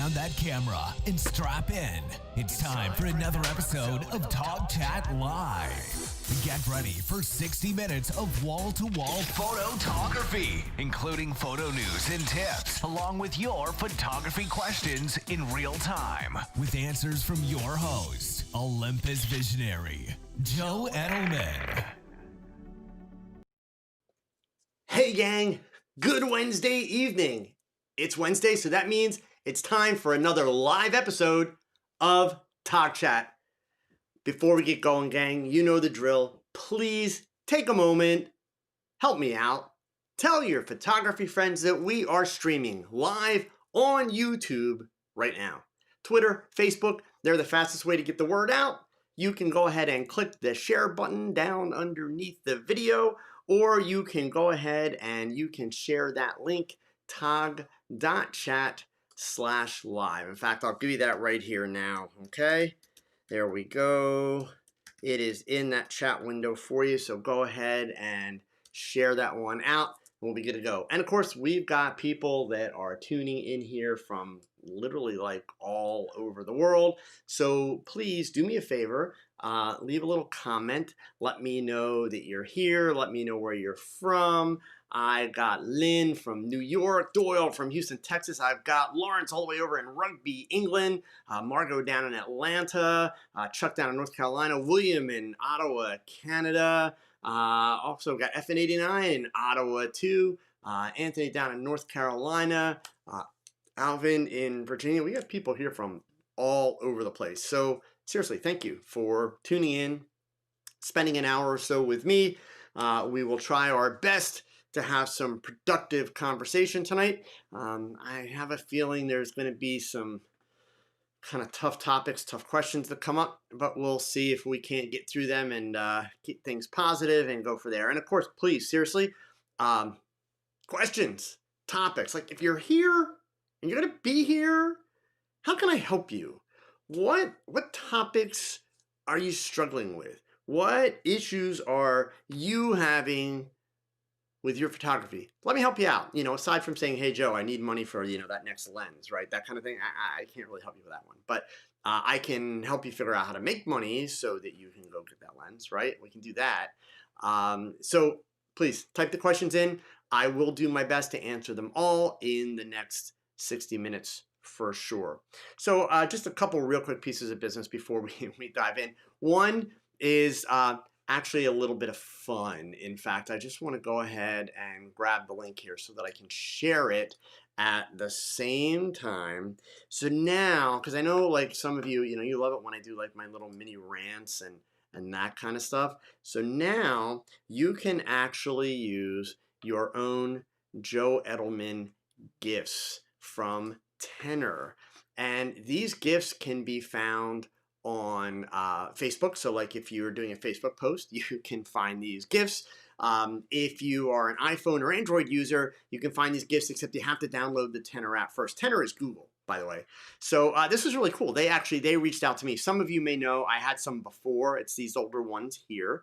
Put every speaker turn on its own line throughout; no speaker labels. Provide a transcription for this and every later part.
down that camera and strap in. It's time for another episode of TOGCHAT Live. Get ready for 60 minutes of wall-to-wall photography, including photo news and tips, along with your photography questions in real time, with answers from your host, Olympus Visionary Joe Edelman.
Hey gang, good Wednesday evening. It's Wednesday, so that means it's time for another live episode of TOGCHAT. Before we get going, gang, you know the drill. Please take a moment, help me out. Tell your photography friends that we are streaming live on YouTube right now. Twitter, Facebook, they're the fastest way to get the word out. You can go ahead and click the share button down underneath the video, or you can go ahead and you can share that link, tog.chat/live. In fact, I'll give you that right here now, okay? There we go. It is in that chat window for you, so go ahead and share that one out. We'll be good to go. And of course, we've got people that are tuning in here from literally like all over the world. So please do me a favor, leave a little comment. Let me know that you're here. Let me know where you're from. I got Lynn from New York, Doyle from Houston, Texas. I've got Lawrence all the way over in Rugby, England, Margot down in Atlanta, Chuck down in North Carolina, William in Ottawa, Canada. Also got FN89 in Ottawa too, Anthony down in North Carolina, Alvin in Virginia. We got people here from all over the place. So seriously, thank you for tuning in, spending an hour or so with me. We will try our best to have some productive conversation tonight. I have a feeling there's going to be some kind of tough topics, tough questions that come up, but we'll see if we can't get through them and keep things positive and go for there. And of course, please, seriously, questions, topics. Like if you're here and you're going to be here, how can I help you? What topics are you struggling with? What issues are you having with your photography? Let me help you out. You know, aside from saying, hey, Joe, I need money for, you know, that next lens, right? That kind of thing. I can't really help you with that one. But I can help you figure out how to make money so that you can go get that lens, right? We can do that. So please type the questions in. I will do my best to answer them all in the next 60 minutes for sure. So just a couple real quick pieces of business before we dive in. One is actually a little bit of fun. In fact, I just want to go ahead and grab the link here so that I can share it at the same time. So now, because I know like some of you, you know, you love it when I do like my little mini rants and that kind of stuff. So now you can actually use your own Joe Edelman gifts from Tenor. And these gifts can be found on Facebook. So like if you're doing a Facebook post, you can find these gifts. If you are an iPhone or Android user, you can find these gifts, except you have to download the Tenor app first. Tenor is Google, by the way. So this was really cool. They reached out to me. Some of you may know I had some before. It's these older ones here.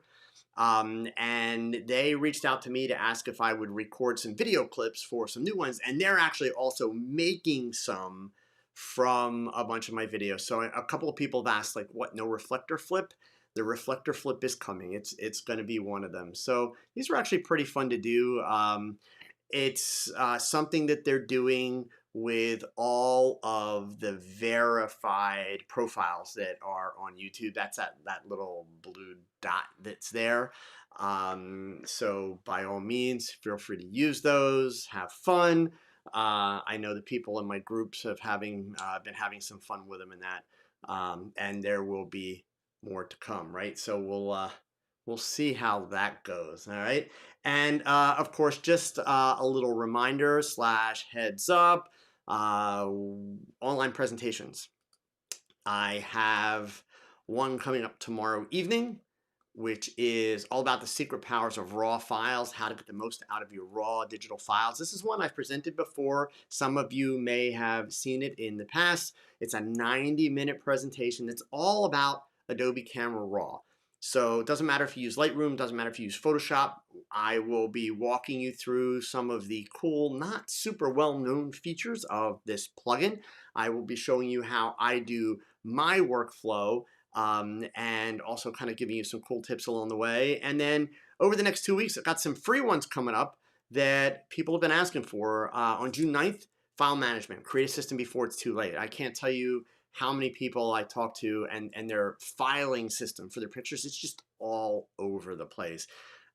And they reached out to me to ask if I would record some video clips for some new ones. And they're actually also making some from a bunch of my videos. So a couple of people have asked like, what, no reflector flip? The reflector flip is coming. It's going to be one of them. So these are actually pretty fun to do. It's something that they're doing with all of the verified profiles that are on YouTube. That's that little blue dot that's there. So by all means, feel free to use those, have fun. I know the people in my groups have been having some fun with them in that, and there will be more to come, right? So we'll see how that goes, all right? And of course, just a little reminder / heads up, online presentations. I have one coming up tomorrow evening, which is all about the secret powers of raw files, how to get the most out of your raw digital files. This is one I've presented before. Some of you may have seen it in the past. It's a 90-minute presentation that's all about Adobe Camera Raw. So it doesn't matter if you use Lightroom, doesn't matter if you use Photoshop. I will be walking you through some of the cool, not super well-known features of this plugin. I will be showing you how I do my workflow, and also kind of giving you some cool tips along the way. And then over the next 2 weeks, I've got some free ones coming up that people have been asking for. On June 9th, file management, create a system before it's too late. I can't tell you how many people I talk to and their filing system for their pictures, it's just all over the place.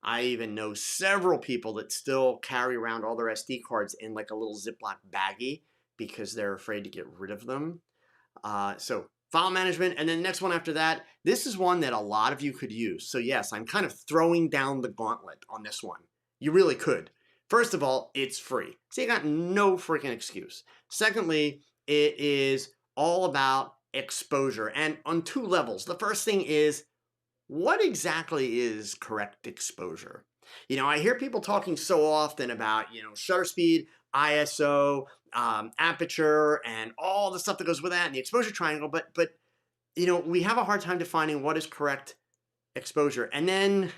I even know several people that still carry around all their SD cards in like a little Ziploc baggie because they're afraid to get rid of them. So file management, and then the next one after that, this is one that a lot of you could use. So yes, I'm kind of throwing down the gauntlet on this one. You really could. First of all, it's free. So you got no freaking excuse. Secondly, it is all about exposure, and on 2 levels. The first thing is, what exactly is correct exposure? You know, I hear people talking so often about, shutter speed, ISO, aperture, and all the stuff that goes with that, and the exposure triangle, but we have a hard time defining what is correct exposure. And then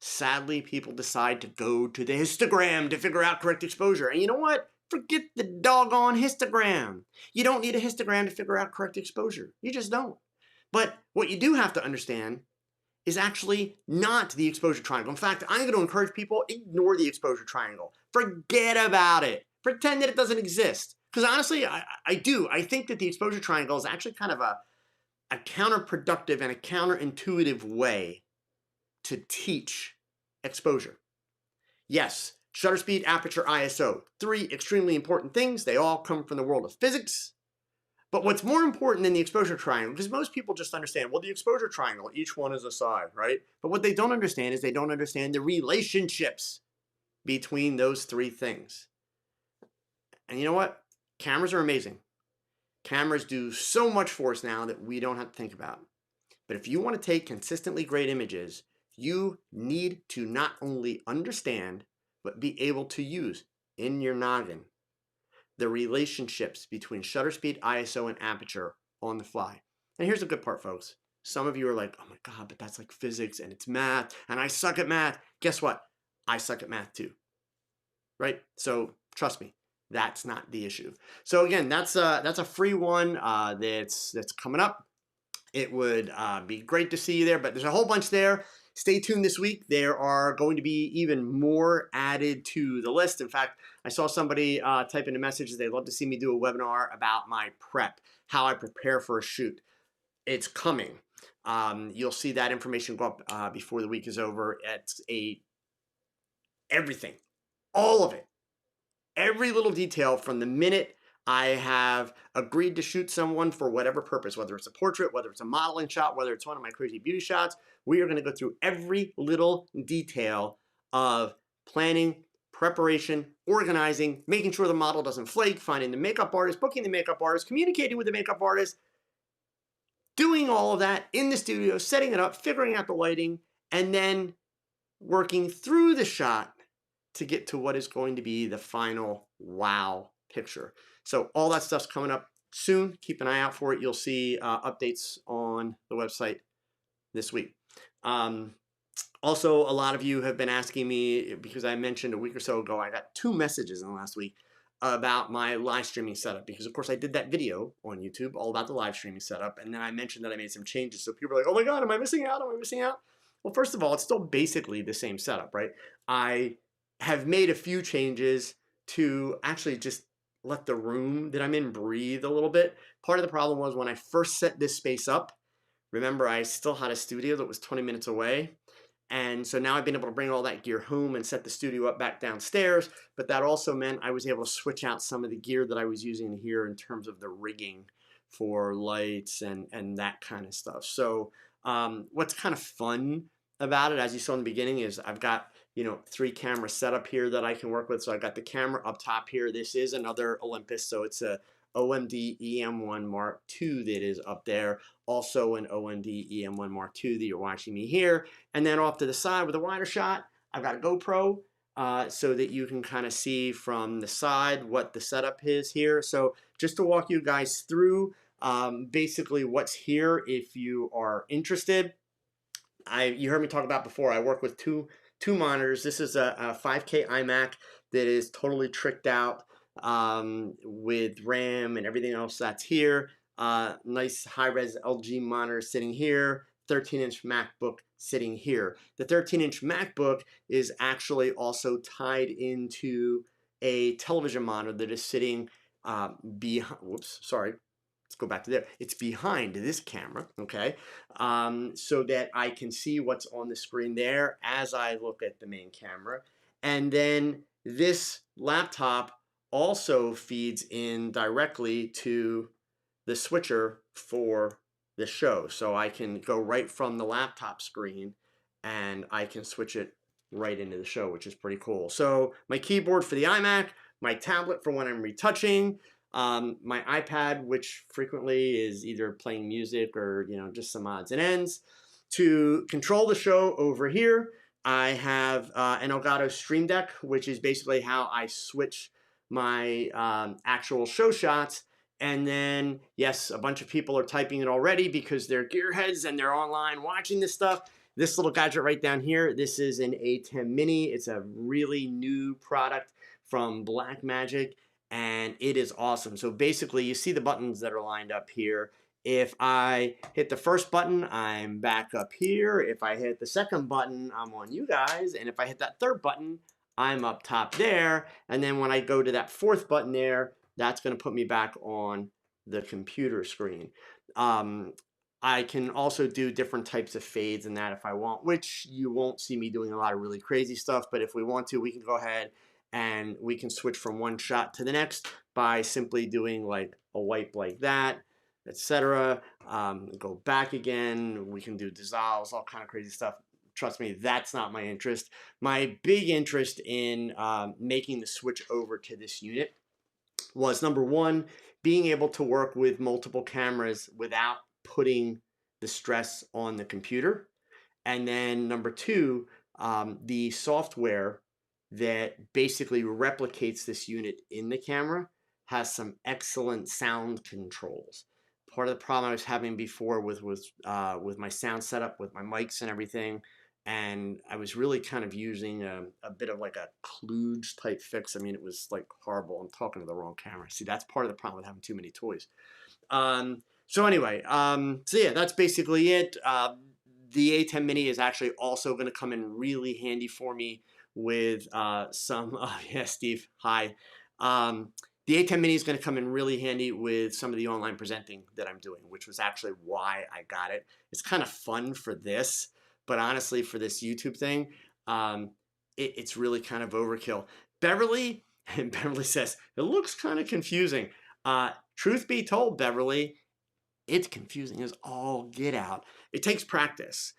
sadly, people decide to go to the histogram to figure out correct exposure. And you know what? Forget the doggone histogram. You don't need a histogram to figure out correct exposure. You just don't. But what you do have to understand is actually not the exposure triangle. In fact, I'm going to encourage people, ignore the exposure triangle. Forget about it. Pretend that it doesn't exist. Because honestly, I do. I think that the exposure triangle is actually kind of a counterproductive and a counterintuitive way to teach exposure. Yes, shutter speed, aperture, ISO, 3 extremely important things. They all come from the world of physics. But what's more important than the exposure triangle, because most people just understand, well, the exposure triangle, each one is a side, right? But what they don't understand is they don't understand the relationships between those 3 things. And you know what? Cameras are amazing. Cameras do so much for us now that we don't have to think about. But if you want to take consistently great images, you need to not only understand, but be able to use in your noggin the relationships between shutter speed, ISO, and aperture on the fly. And here's the good part, folks. Some of you are like, oh my God, but that's like physics and it's math, and I suck at math. Guess what? I suck at math too, right? So trust me, that's not the issue. So again, that's a free one that's coming up. It would be great to see you there, but there's a whole bunch there. Stay tuned this week. There are going to be even more added to the list. In fact, I saw somebody type in a message that they'd love to see me do a webinar about my prep, how I prepare for a shoot. It's coming. You'll see that information go up before the week is over. It's everything, all of it, every little detail from the minute I have agreed to shoot someone for whatever purpose, whether it's a portrait, whether it's a modeling shot, whether it's one of my crazy beauty shots. We are going to go through every little detail of planning, preparation, organizing, making sure the model doesn't flake, finding the makeup artist, booking the makeup artist, communicating with the makeup artist, doing all of that in the studio, setting it up, figuring out the lighting, and then working through the shot to get to what is going to be the final wow picture. So all that stuff's coming up soon. Keep an eye out for it. You'll see updates on the website this week. Also, a lot of you have been asking me, because I mentioned a week or so ago, I got 2 messages in the last week about my live streaming setup, because of course I did that video on YouTube all about the live streaming setup, and then I mentioned that I made some changes. So people are like, oh my God, am I missing out? Am I missing out? Well, first of all, it's still basically the same setup, right? I have made a few changes to actually just let the room that I'm in breathe a little bit. Part of the problem was when I first set this space up, remember I still had a studio that was 20 minutes away. And so now I've been able to bring all that gear home and set the studio up back downstairs. But that also meant I was able to switch out some of the gear that I was using here in terms of the rigging for lights and that kind of stuff. So what's kind of fun about it, as you saw in the beginning, is I've got 3 camera setup here that I can work with. So I've got the camera up top here. This is another Olympus, so it's a OMD EM1 Mark II that is up there. Also an OMD EM1 Mark II that you're watching me here. And then off to the side with a wider shot, I've got a GoPro so that you can kind of see from the side what the setup is here. So just to walk you guys through basically what's here if you are interested. You heard me talk about before, I work with two monitors. This is a 5K iMac that is totally tricked out. with RAM and everything else that's here. Nice high-res LG monitor sitting here. 13-inch MacBook sitting here. The 13-inch MacBook is actually also tied into a television monitor that is sitting behind. Whoops, sorry. Let's go back to there. It's behind this camera, okay, so that I can see what's on the screen there as I look at the main camera. And then this laptop also feeds in directly to the switcher for the show. So I can go right from the laptop screen and I can switch it right into the show, which is pretty cool. So my keyboard for the iMac, my tablet for when I'm retouching, my iPad, which frequently is either playing music or, just some odds and ends. To control the show over here, I have an Elgato Stream Deck, which is basically how I switch my actual show shots. And then, yes, a bunch of people are typing it already because they're gearheads and they're online watching this stuff. This little gadget right down here, this is an A10 Mini. It's a really new product from Blackmagic, and it is awesome. So basically, you see the buttons that are lined up here. If I hit the first button, I'm back up here. If I hit the second button, I'm on you guys. And if I hit that third button, I'm up top there. And then when I go to that fourth button there, that's going to put me back on the computer screen. I can also do different types of fades and that if I want, which you won't see me doing a lot of really crazy stuff. But if we want to, we can go ahead and we can switch from one shot to the next by simply doing like a wipe like that, etc. Go back again. We can do dissolves, all kind of crazy stuff. Trust me, that's not my interest. My big interest in making the switch over to this unit was, number one, being able to work with multiple cameras without putting the stress on the computer. And then number two, the software that basically replicates this unit in the camera has some excellent sound controls. Part of the problem I was having before with my sound setup, with my mics and everything, and I was really kind of using a bit of like a kludge type fix. I mean, it was like horrible. I'm talking to the wrong camera. See, that's part of the problem with having too many toys. So anyway, so yeah, that's basically it. The A10 Mini is actually also going to come in really handy for me with some, yeah, Steve, hi. The A10 Mini is going to come in really handy with some of the online presenting that I'm doing, which was actually why I got it. It's kind of fun for this, but honestly, for this YouTube thing, it's really kind of overkill. Beverly says, it looks kind of confusing. Truth be told, Beverly, it's confusing as all get out. It takes practice.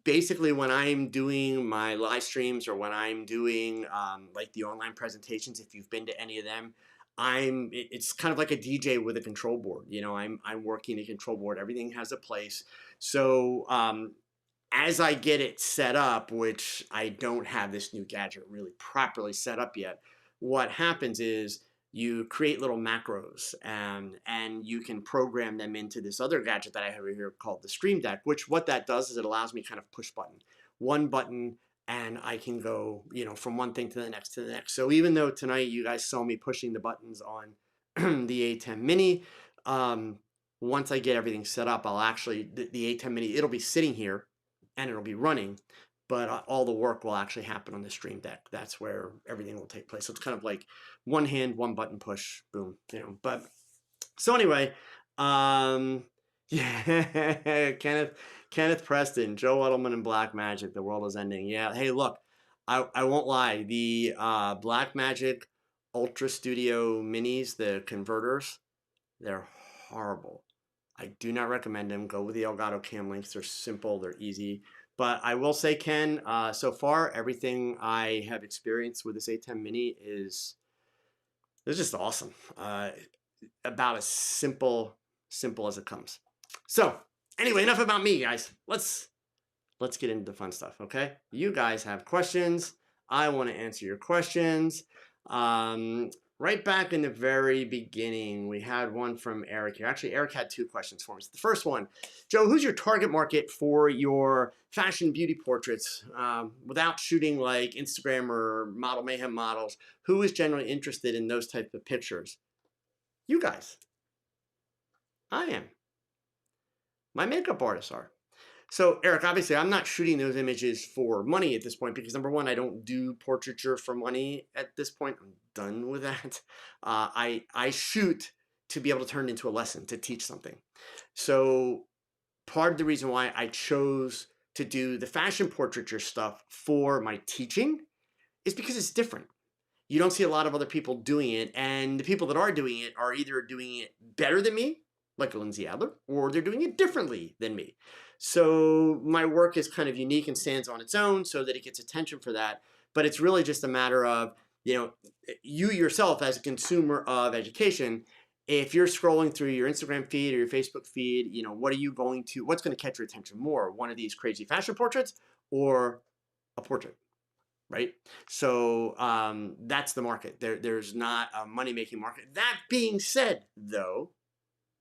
Basically, when I'm doing my live streams or when I'm doing like the online presentations, if you've been to any of them, it's kind of like a DJ with a control board. I'm working a control board. Everything has a place. So as I get it set up, which I don't have this new gadget really properly set up yet, what happens is you create little macros and you can program them into this other gadget that I have here called the Stream Deck, which what that does is it allows me kind of push button. One button and I can go, from one thing to the next to the next. So even though tonight you guys saw me pushing the buttons on the A10 Mini, once I get everything set up, I'll actually, the A10 Mini, it'll be sitting here and it'll be running, but all the work will actually happen on the Stream Deck. That's where everything will take place. So it's kind of like one hand, one button push, boom, But so anyway, yeah, Kenneth Preston, Joe Edelman, and Blackmagic. The world is ending. Yeah. Hey, look, I won't lie. The Blackmagic Ultra Studio Minis, the converters, they're horrible. I do not recommend them. Go with the Elgato Cam Links. They're simple. They're easy. But I will say, Ken, so far, everything I have experienced with this A10 Mini is just awesome. About as simple as it comes. So anyway, enough about me, guys. Let's get into the fun stuff, okay? You guys have questions. I want to answer your questions. Right right back in the very beginning, we had one from Eric here. Actually, Eric had two questions for us. The first one, Joe, who's your target market for your fashion beauty portraits? Without shooting like Instagram or Model Mayhem models, who is generally interested in those type of pictures? You guys. I am. My makeup artists are. So, Eric, obviously, I'm not shooting those images for money at this point because, number one, I don't do portraiture for money at this point. I'm done with that. I shoot to be able to turn it into a lesson, to teach something. So, part of the reason why I chose to do the fashion portraiture stuff for my teaching is because it's different. You don't see a lot of other people doing it, and the people that are doing it are either doing it better than me, like Lindsay Adler, or they're doing it differently than me. So my work is kind of unique and stands on its own so that it gets attention for that. But it's really just a matter of, you yourself as a consumer of education, if you're scrolling through your Instagram feed or your Facebook feed, what's going to catch your attention more? One of these crazy fashion portraits or a portrait? Right? So that's the market. There's not a money-making market. That being said, though,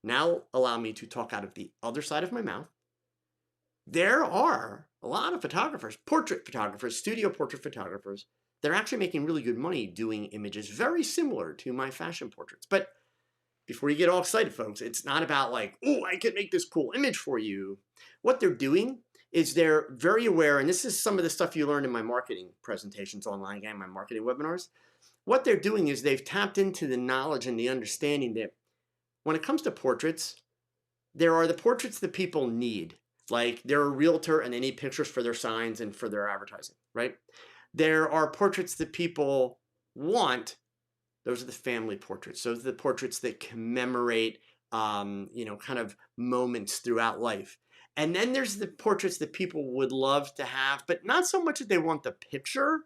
now allow me to talk out of the other side of my mouth. There are a lot of photographers, portrait photographers, studio portrait photographers, that are actually making really good money doing images very similar to my fashion portraits. But before you get all excited, folks, it's not about like, oh, I can make this cool image for you. What they're doing is they're very aware, and this is some of the stuff you learn in my marketing presentations online and my marketing webinars. What they're doing is they've tapped into the knowledge and the understanding that when it comes to portraits, there are the portraits that people need. Like they're a realtor and they need pictures for their signs and for their advertising, right? There are portraits that people want. Those are the family portraits. Those are the portraits that commemorate, kind of moments throughout life. And then there's the portraits that people would love to have, but not so much that they want the picture.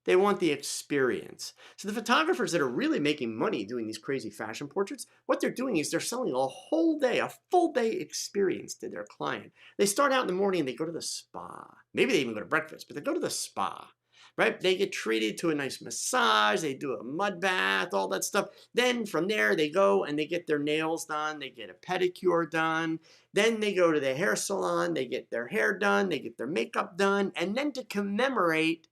They want the experience. So the photographers that are really making money doing these crazy fashion portraits, what they're doing is they're selling a whole day, a full day experience to their client. They start out in the morning and they go to the spa. Maybe they even go to breakfast, but they go to the spa, right? They get treated to a nice massage. They do a mud bath, all that stuff. Then from there, they go and they get their nails done. They get a pedicure done. Then they go to the hair salon. They get their hair done. They get their makeup done. And then to commemorate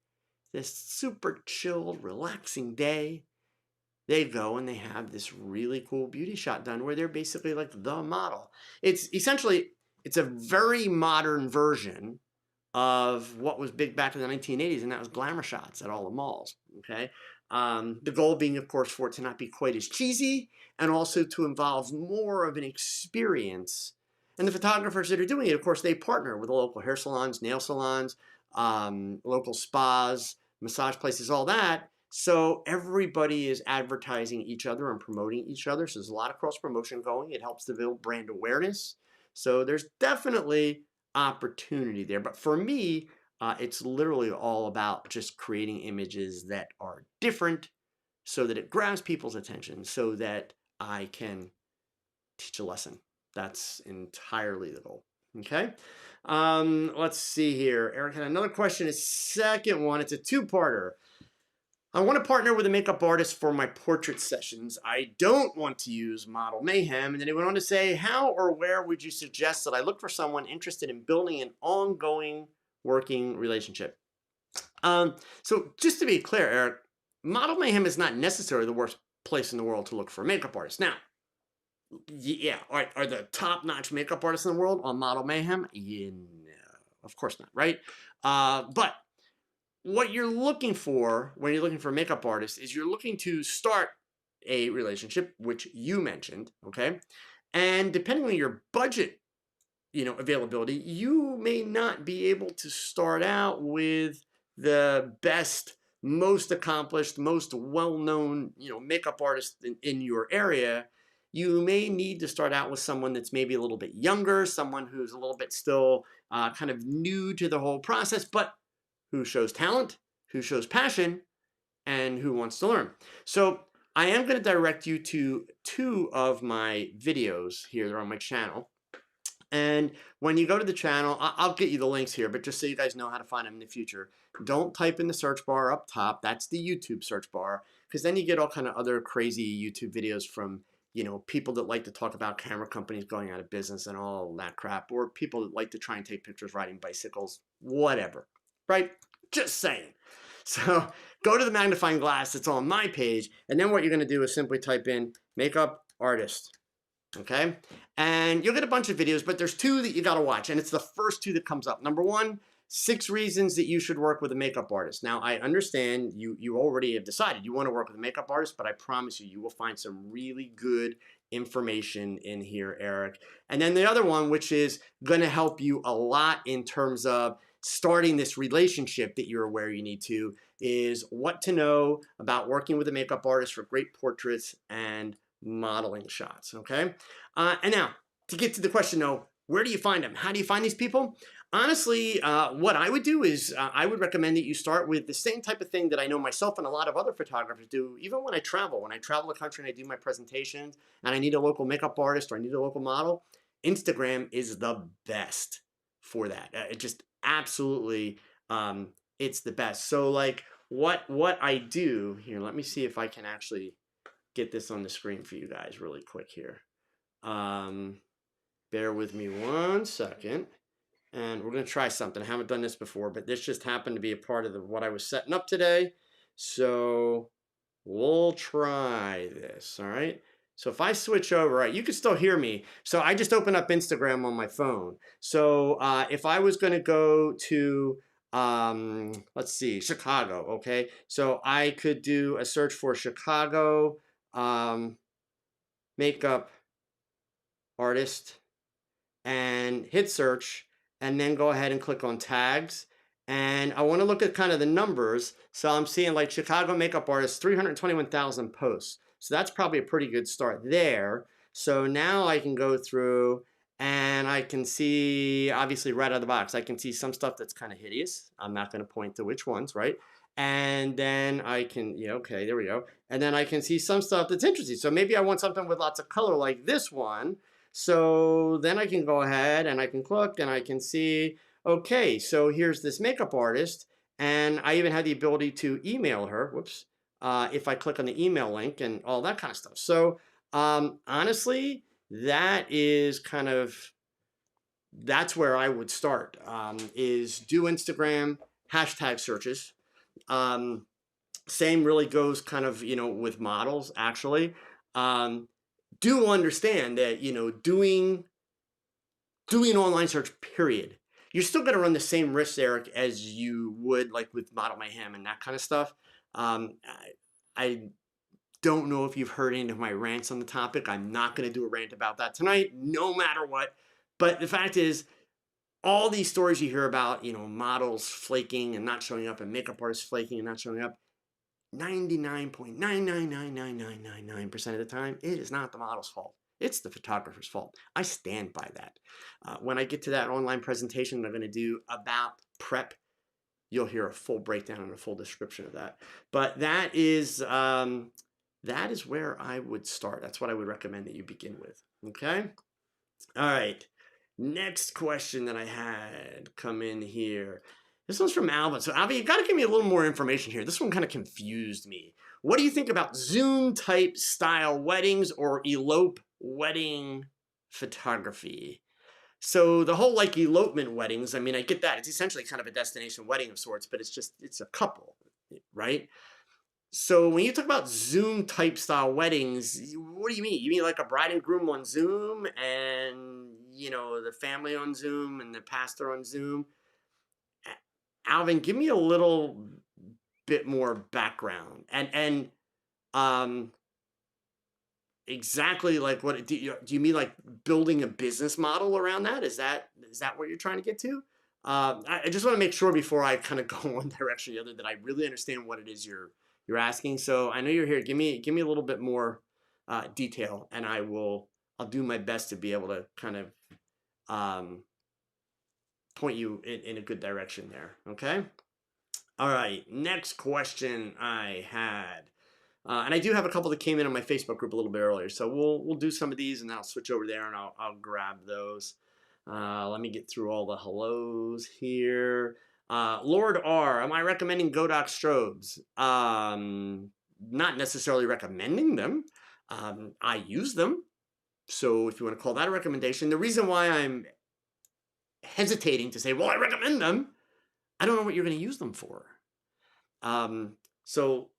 this super chilled, relaxing day, they go and they have this really cool beauty shot done where they're basically like the model. It's a very modern version of what was big back in the 1980s, and that was glamour shots at all the malls, okay? The goal being, of course, for it to not be quite as cheesy and also to involve more of an experience. And the photographers that are doing it, of course, they partner with the local hair salons, nail salons, local spas, massage places, all that. So everybody is advertising each other and promoting each other. So there's a lot of cross promotion going. It helps to build brand awareness. So there's definitely opportunity there. But for me, it's literally all about just creating images that are different so that it grabs people's attention so that I can teach a lesson. That's entirely the goal. Okay. Let's see here. Eric had another question. A second one. It's a two-parter. I want to partner with a makeup artist for my portrait sessions. I don't want to use Model Mayhem. And then he went on to say, how or where would you suggest that I look for someone interested in building an ongoing working relationship? So just to be clear, Eric, Model Mayhem is not necessarily the worst place in the world to look for a makeup artist. Now, yeah, are the top-notch makeup artists in the world on Model Mayhem? Yeah, no, of course not, right? But what you're looking for when you're looking for a makeup artist is you're looking to start a relationship, which you mentioned, okay? And depending on your budget, availability, you may not be able to start out with the best, most accomplished, most well-known, makeup artist in your area. You may need to start out with someone that's maybe a little bit younger, someone who's a little bit still kind of new to the whole process, but who shows talent, who shows passion, and who wants to learn. So I am going to direct you to two of my videos here. They're on my channel. And when you go to the channel, I'll get you the links here, but just so you guys know how to find them in the future, don't type in the search bar up top. That's the YouTube search bar, because then you get all kind of other crazy YouTube videos from, people that like to talk about camera companies going out of business and all that crap, or people that like to try and take pictures riding bicycles, whatever, right? Just saying. So go to the magnifying glass that's on my page, and then what you're going to do is simply type in makeup artist. Okay, and you'll get a bunch of videos, but there's two that you got to watch, and it's the first two that comes up. Number one, 6 reasons that you should work with a makeup artist. Now, I understand you already have decided you want to work with a makeup artist, but I promise you will find some really good information in here, Eric. And then the other one, which is going to help you a lot in terms of starting this relationship that you're aware you need to, is what to know about working with a makeup artist for great portraits and modeling shots. Okay, and now to get to the question though, where do you find them? How do you find these people? Honestly, what I would do is I would recommend that you start with the same type of thing that I know myself and a lot of other photographers do. Even when I travel the country and I do my presentations and I need a local makeup artist or I need a local model, Instagram is the best for that. It just absolutely, it's the best. So like what I do here, let me see if I can actually get this on the screen for you guys really quick here. Bear with me one second, and we're going to try something. I haven't done this before, but this just happened to be a part of what I was setting up today. So we'll try this. All right. So if I switch over, right, you can still hear me. So I just opened up Instagram on my phone. So if I was going to go to, let's see, Chicago. Okay. So I could do a search for Chicago makeup artist and hit search, and then go ahead and click on tags. And I want to look at kind of the numbers. So I'm seeing like Chicago makeup artist, 321,000 posts. So that's probably a pretty good start there. So now I can go through and I can see, obviously right out of the box, I can see some stuff that's kind of hideous. I'm not going to point to which ones, right? And then I can, okay, there we go. And then I can see some stuff that's interesting. So maybe I want something with lots of color like this one. So then I can go ahead and I can click and I can see, okay, so here's this makeup artist. And I even have the ability to email her, whoops, if I click on the email link and all that kind of stuff. So honestly, that is kind of, that's where I would start, is do Instagram hashtag searches. Same really goes kind of, with models actually. Do understand that, doing online search, period, you're still going to run the same risks, Eric, as you would like with Model Mayhem and that kind of stuff. I don't know if you've heard any of my rants on the topic. I'm not going to do a rant about that tonight, no matter what. But the fact is, all these stories you hear about, models flaking and not showing up and makeup artists flaking and not showing up, 99.9999999% of the time, it is not the model's fault. It's the photographer's fault. I stand by that. When I get to that online presentation that I'm going to do about prep, you'll hear a full breakdown and a full description of that. But that is where I would start. That's what I would recommend that you begin with. Okay? All right. Next question that I had come in here. This one's from Alvin. So Alvin, you got to give me a little more information here. This one kind of confused me. What do you think about Zoom type style weddings or elope wedding photography? So the whole like elopement weddings, I mean, I get that. It's essentially kind of a destination wedding of sorts, but it's a couple, right? So when you talk about Zoom type style weddings, what do you mean? You mean like a bride and groom on Zoom and, the family on Zoom and the pastor on Zoom? Alvin, give me a little bit more background and exactly like what do you mean, like building a business model around that? Is that what you're trying to get to? I just want to make sure before I kind of go one direction or the other that I really understand what it is you're asking. So I know you're here. Give me a little bit more detail, and I'll do my best to be able to kind of point you in a good direction there. Okay. All right. Next question I had, and I do have a couple that came in on my Facebook group a little bit earlier. So we'll do some of these, and then I'll switch over there and I'll grab those. Let me get through all the hellos here. Lord R, am I recommending Godox strobes? Not necessarily recommending them. I use them. So if you want to call that a recommendation, the reason why I'm hesitating to say, well, I recommend them, I don't know what you're going to use them for. So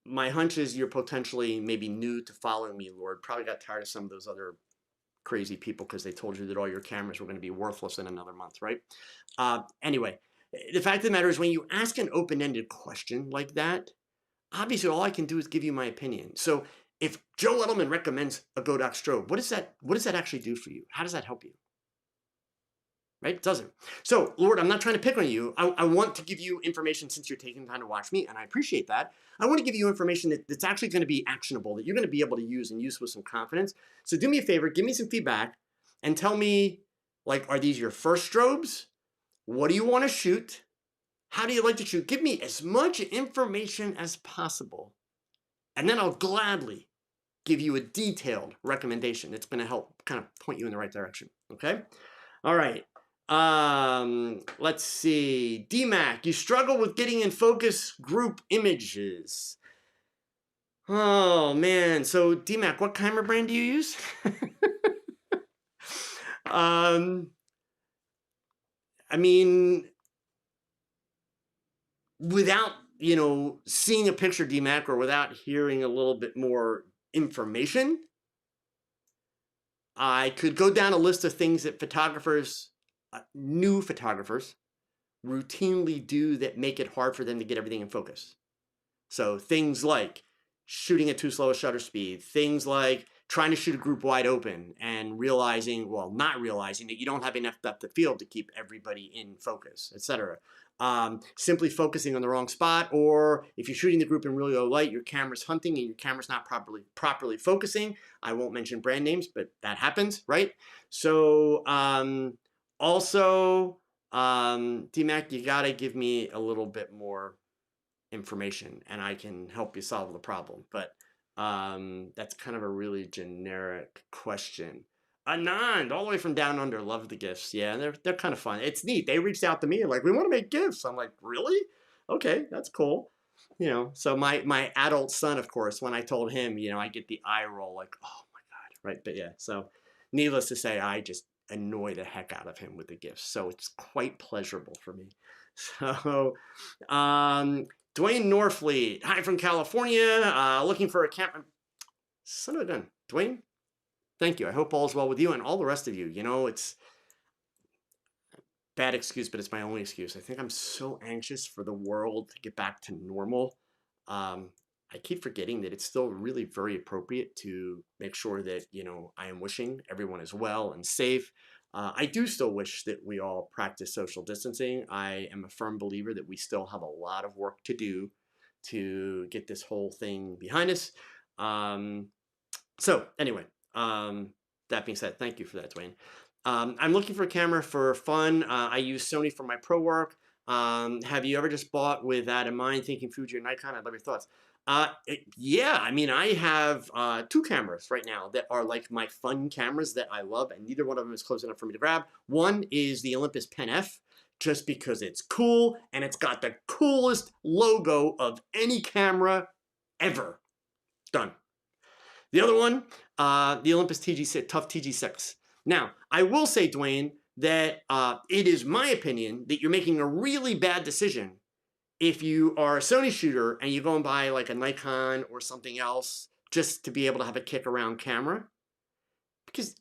my hunch is you're potentially maybe new to following me, Lord. Probably got tired of some of those other crazy people because they told you that all your cameras were going to be worthless in another month, right? Anyway, the fact of the matter is when you ask an open-ended question like that, obviously all I can do is give you my opinion. So if Joe Edelman recommends a Godox strobe, what does that actually do for you? How does that help you? Right? It doesn't. So, Lord, I'm not trying to pick on you. I want to give you information since you're taking time to watch me, and I appreciate that. I want to give you information that's actually going to be actionable, that you're going to be able to use and use with some confidence. So do me a favor, give me some feedback, and tell me, like, are these your first strobes? What do you want to shoot? How do you like to shoot? Give me as much information as possible, and then I'll gladly give you a detailed recommendation that's going to help kind of point you in the right direction, okay? All right. Let's see. DMAC, you struggle with getting in focus group images. Oh man. So DMAC, what camera brand do you use? I mean, without, seeing a picture, DMAC, or without hearing a little bit more information, I could go down a list of things that photographers, new photographers, routinely do that make it hard for them to get everything in focus. So things like shooting at too slow a shutter speed, things like trying to shoot a group wide open and not realizing that you don't have enough depth of field to keep everybody in focus, etc. Simply focusing on the wrong spot, or if you're shooting the group in really low light, your camera's hunting and your camera's not properly focusing. I won't mention brand names, but that happens, right? So also, DMAC, you gotta give me a little bit more information and I can help you solve the problem. But that's kind of a really generic question. Anand, all the way from down under, love the gifts. Yeah, they're kind of fun. It's neat. They reached out to me like, we want to make gifts. I'm like, really? Okay, that's cool. So my adult son, of course, when I told him, I get the eye roll like, oh my God, right? But yeah, so needless to say, I just annoy the heck out of him with the gifts. So it's quite pleasurable for me. So, Dwayne Norfleet, hi from California, looking for a camera. Son of a gun. Dwayne, thank you. I hope all's well with you and all the rest of you. It's a bad excuse, but it's my only excuse. I think I'm so anxious for the world to get back to normal. I keep forgetting that it's still really very appropriate to make sure that, I am wishing everyone is well and safe. I do still wish that we all practice social distancing. I am a firm believer that we still have a lot of work to do to get this whole thing behind us. So anyway, that being said, thank you for that, Dwayne. I'm looking for a camera for fun. I use Sony for my pro work. Have you ever just bought with that in mind, thinking Fuji or Nikon? I'd love your thoughts. Yeah, I mean, I have 2 cameras right now that are like my fun cameras that I love, and neither one of them is close enough for me to grab. One is the Olympus Pen F, just because it's cool, and it's got the coolest logo of any camera ever. Done. The other one, the Olympus Tough TG6. Now, I will say, Dwayne, that it is my opinion that you're making a really bad decision if you are a Sony shooter and you go and buy like a Nikon or something else just to be able to have a kick around camera. Because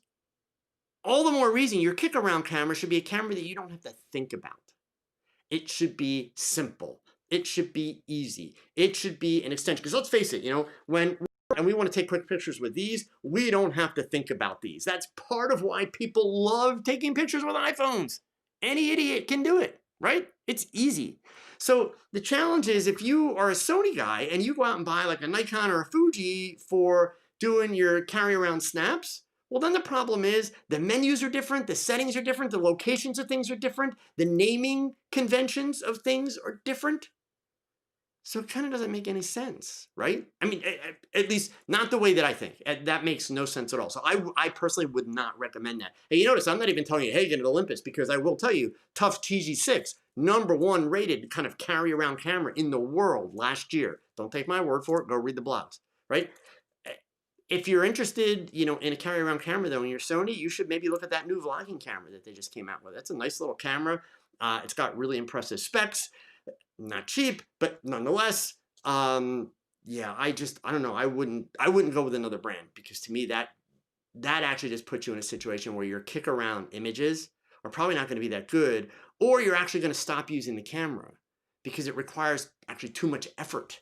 all the more reason your kick around camera should be a camera that you don't have to think about. It should be simple. It should be easy. It should be an extension. Because let's face it, when we want to take quick pictures with these, we don't have to think about these. That's part of why people love taking pictures with iPhones. Any idiot can do it, right? It's easy. So the challenge is if you are a Sony guy and you go out and buy like a Nikon or a Fuji for doing your carry around snaps, well, then the problem is the menus are different, the settings are different, the locations of things are different, the naming conventions of things are different. So it kind of doesn't make any sense, right? I mean, at least not the way that I think. That makes no sense at all. So I personally would not recommend that. And you notice I'm not even telling you, hey, get an Olympus, because I will tell you, Tough TG6, #1 rated kind of carry around camera in the world last year. Don't take my word for it. Go read the blogs, right? If you're interested, in a carry around camera though, in your Sony, you should maybe look at that new vlogging camera that they just came out with. That's a nice little camera. It's got really impressive specs. Not cheap, but nonetheless, yeah, I don't know. I wouldn't go with another brand, because to me that actually just puts you in a situation where your kick around images are probably not going to be that good, or you're actually going to stop using the camera because it requires actually too much effort.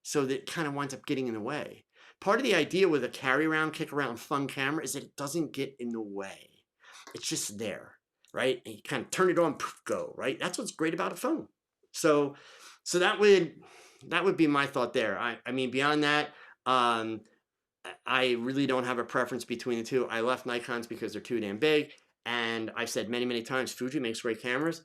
So that kind of winds up getting in the way. Part of the idea with a carry around, kick around fun camera is that it doesn't get in the way. It's just there, right? And you kind of turn it on, poof, go, right? That's what's great about a phone. So that would be my thought there. I mean, beyond that, I really don't have a preference between the two. I left Nikons because they're too damn big, and I've said many, many times, Fuji makes great cameras.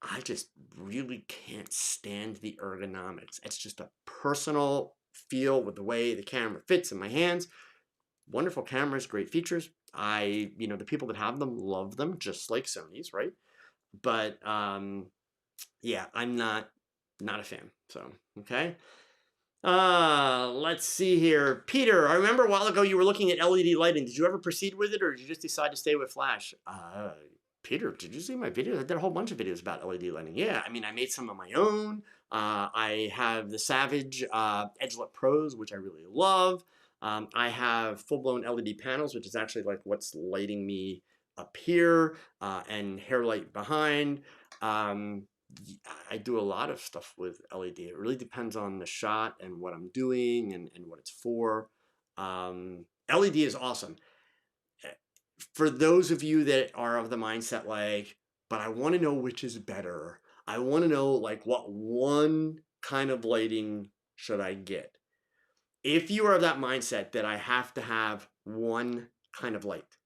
I just really can't stand the ergonomics. It's just a personal feel with the way the camera fits in my hands. Wonderful cameras, great features. The people that have them love them, just like Sony's, right? But yeah, I'm not a fan. So, okay. Let's see here. Peter, I remember a while ago you were looking at LED lighting. Did you ever proceed with it, or did you just decide to stay with flash? Peter, did you see my video? I did a whole bunch of videos about LED lighting. Yeah, I mean, I made some of my own. I have the Savage Edgelit Pros, which I really love. I have full-blown LED panels, which is actually like what's lighting me up here, and hair light behind. I do a lot of stuff with LED. It really depends on the shot and what I'm doing and what it's for. LED is awesome. For those of you that are of the mindset like, but I want to know which is better. I want to know like what one kind of lighting should I get. If you are of that mindset that I have to have one kind of light,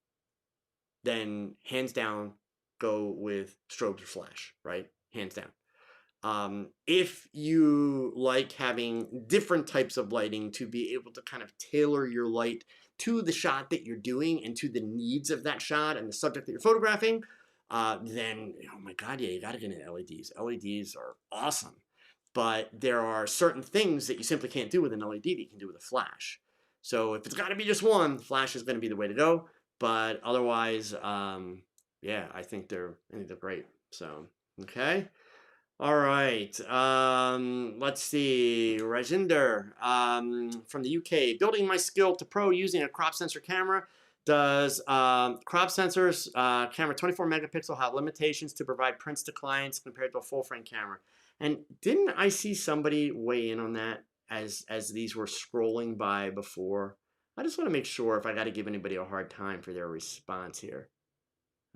then hands down, go with strobes or flash, right? Hands down. If you like having different types of lighting to be able to kind of tailor your light to the shot that you're doing and to the needs of that shot and the subject that you're photographing, then, oh my God, yeah, you got to get into LEDs. LEDs are awesome, but there are certain things that you simply can't do with an LED that you can do with a flash. So if it's got to be just one, flash is going to be the way to go. But otherwise, yeah, I think they're great. So, okay. All right. Let's see. Rajinder from the UK. Building my skill to pro using a crop sensor camera. Does crop sensors camera 24 megapixel have limitations to provide prints to clients compared to a full frame camera? And didn't I see somebody weigh in on that as these were scrolling by before? I just want to make sure if I got to give anybody a hard time for their response here.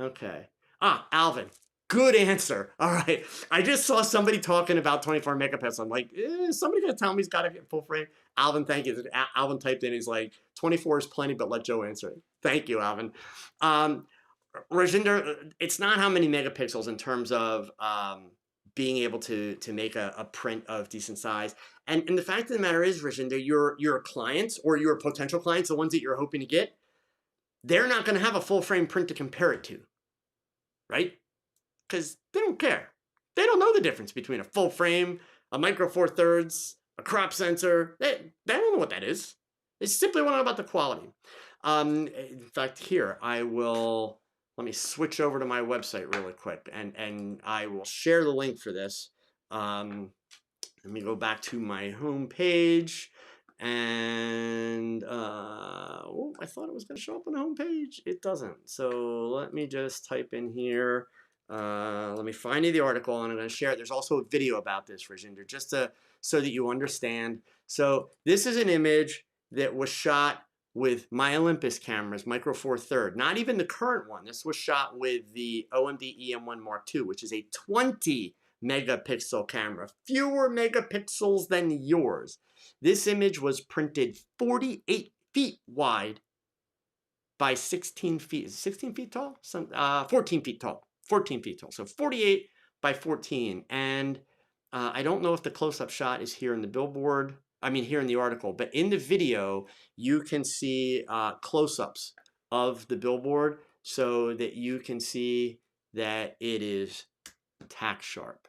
Okay. Alvin. Good answer. All right. I just saw somebody talking about 24 megapixels. I'm like, is somebody going to tell me he's got to get full frame? Alvin, thank you. Alvin typed in, he's like, 24 is plenty, but let Joe answer it. Thank you, Alvin. Rajinder, it's not how many megapixels in terms of being able to make a print of decent size. And the fact of the matter is, Rajinder, your clients or your potential clients, the ones that you're hoping to get, they're not going to have a full frame print to compare it to, right? Because they don't care. They don't know the difference between a full frame, a micro four thirds, a crop sensor. They don't know what that is. They simply want to know about the quality. In fact, here, let me switch over to my website really quick, and I will share the link for this. Let me go back to my home page. And I thought it was going to show up on the home page. It doesn't. So let me just type in here. Let me find you the article, and I'm going to share it. There's also a video about this, Rajinder, just so that you understand. So this is an image that was shot with my Olympus cameras, Micro Four Third. Not even the current one. This was shot with the OMD EM1 Mark II, which is a 20 megapixel camera, fewer megapixels than yours. This image was printed 48 feet wide by 16 feet. Is it 16 feet tall? 14 feet tall. 14 feet tall. So 48 by 14. And I don't know if the close-up shot is here in the billboard. I mean, here in the article, but in the video, you can see close-ups of the billboard so that you can see that it is tack sharp.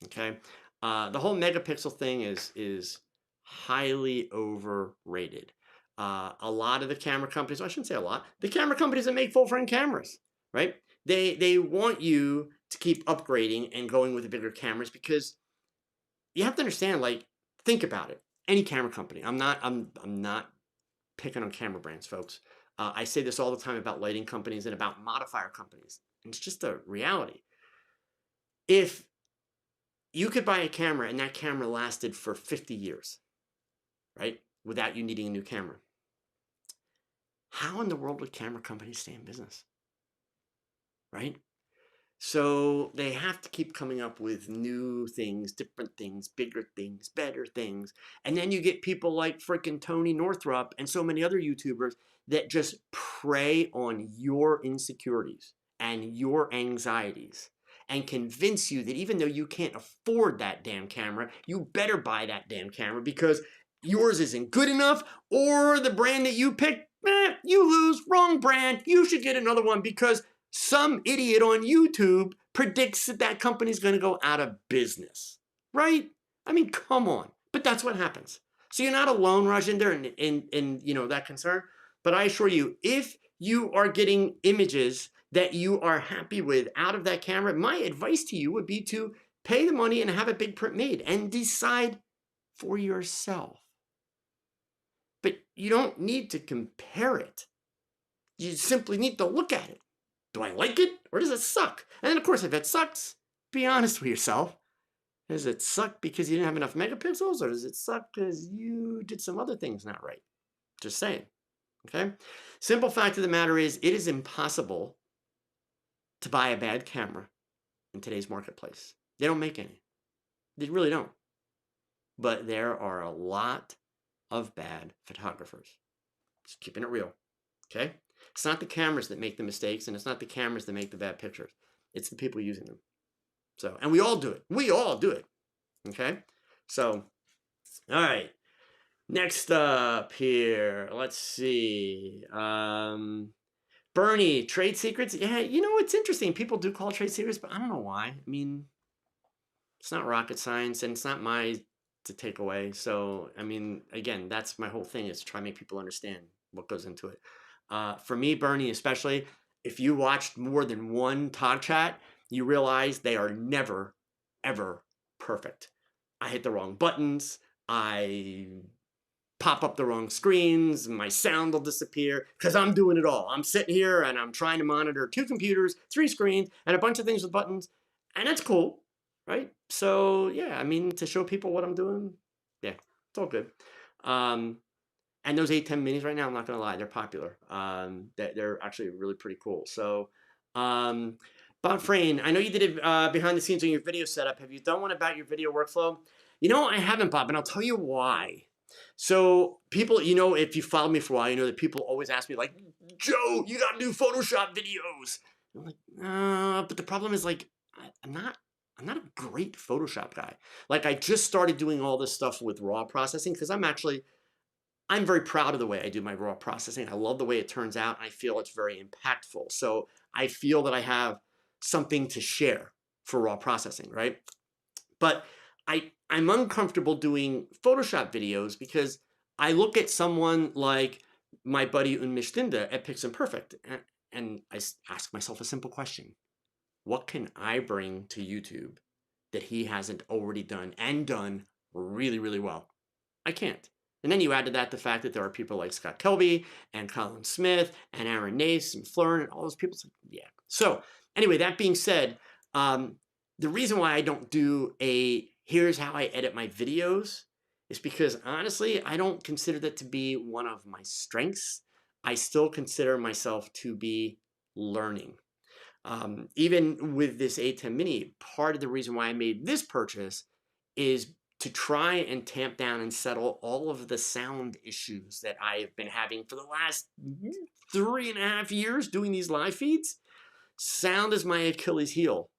Okay, the whole megapixel thing is highly overrated. A lot of the camera companies, well, I shouldn't say a lot, the camera companies that make full frame cameras, right? They want you to keep upgrading and going with the bigger cameras because you have to understand, like, think about it. Any camera company. I'm not picking on camera brands, folks. I say this all the time about lighting companies and about modifier companies. And it's just a reality. If you could buy a camera and that camera lasted for 50 years, right? Without you needing a new camera. How in the world would camera companies stay in business? Right? So they have to keep coming up with new things, different things, bigger things, better things. And then you get people like freaking Tony Northrup and so many other YouTubers that just prey on your insecurities and your anxieties and convince you that even though you can't afford that damn camera, you better buy that damn camera because yours isn't good enough, or the brand that you picked, you lose, wrong brand, you should get another one because some idiot on YouTube predicts that that company's going to go out of business, right? I mean, come on. But that's what happens. So you're not alone, Rajinder, in you know, that concern. But I assure you, if you are getting images that you are happy with out of that camera, my advice to you would be to pay the money and have a big print made and decide for yourself. But you don't need to compare it. You simply need to look at it. Do I like it or does it suck? And then, of course, if it sucks, be honest with yourself. Does it suck because you didn't have enough megapixels, or does it suck because you did some other things not right? Just saying. Okay? Simple fact of the matter is, it is impossible to buy a bad camera in today's marketplace. They don't make any. They really don't. But there are a lot of bad photographers. Just keeping it real. Okay? It's not the cameras that make the mistakes, and it's not the cameras that make the bad pictures. It's the people using them. So, and we all do it. We all do it. Okay? So, all right. Next up here, let's see. Bernie, trade secrets. Yeah, you know, it's interesting. People do call trade secrets, but I don't know why. I mean, it's not rocket science, and it's not my to take away. So, I mean, again, that's my whole thing, is to try to make people understand what goes into it. For me, Bernie, especially, if you watched more than one TOGCHAT, you realize they are never, ever perfect. I hit the wrong buttons. I pop up the wrong screens. My sound will disappear because I'm doing it all. I'm sitting here and I'm trying to monitor 2 computers, 3 screens, and a bunch of things with buttons. And that's cool, right? So, yeah, I mean, to show people what I'm doing, yeah, it's all good. And those 810 minis right now, I'm not going to lie, they're popular. They're actually really pretty cool. So, Bob Frayne, I know you did it behind the scenes on your video setup. Have you done one about your video workflow? You know, I haven't, Bob, and I'll tell you why. So people, you know, if you follow me for a while, you know that people always ask me, like, Joe, you got to do Photoshop videos. I'm like, but the problem is, like, I'm not a great Photoshop guy. Like, I just started doing all this stuff with raw processing because I'm very proud of the way I do my raw processing. I love the way it turns out. I feel it's very impactful. So I feel that I have something to share for raw processing, right? But I'm uncomfortable doing Photoshop videos because I look at someone like my buddy Unmistinda at Piximperfect, and I ask myself a simple question. What can I bring to YouTube that he hasn't already done and done really, really well? I can't. And then you add to that the fact that there are people like Scott Kelby and Colin Smith and Aaron Nace and Flern and all those people. So, yeah. So anyway, that being said, the reason why I don't do a here's how I edit my videos is because, honestly, I don't consider that to be one of my strengths. I still consider myself to be learning. Even with this A10 Mini, part of the reason why I made this purchase is to try and tamp down and settle all of the sound issues that I have been having for the last 3.5 years doing these live feeds. Sound is my Achilles heel.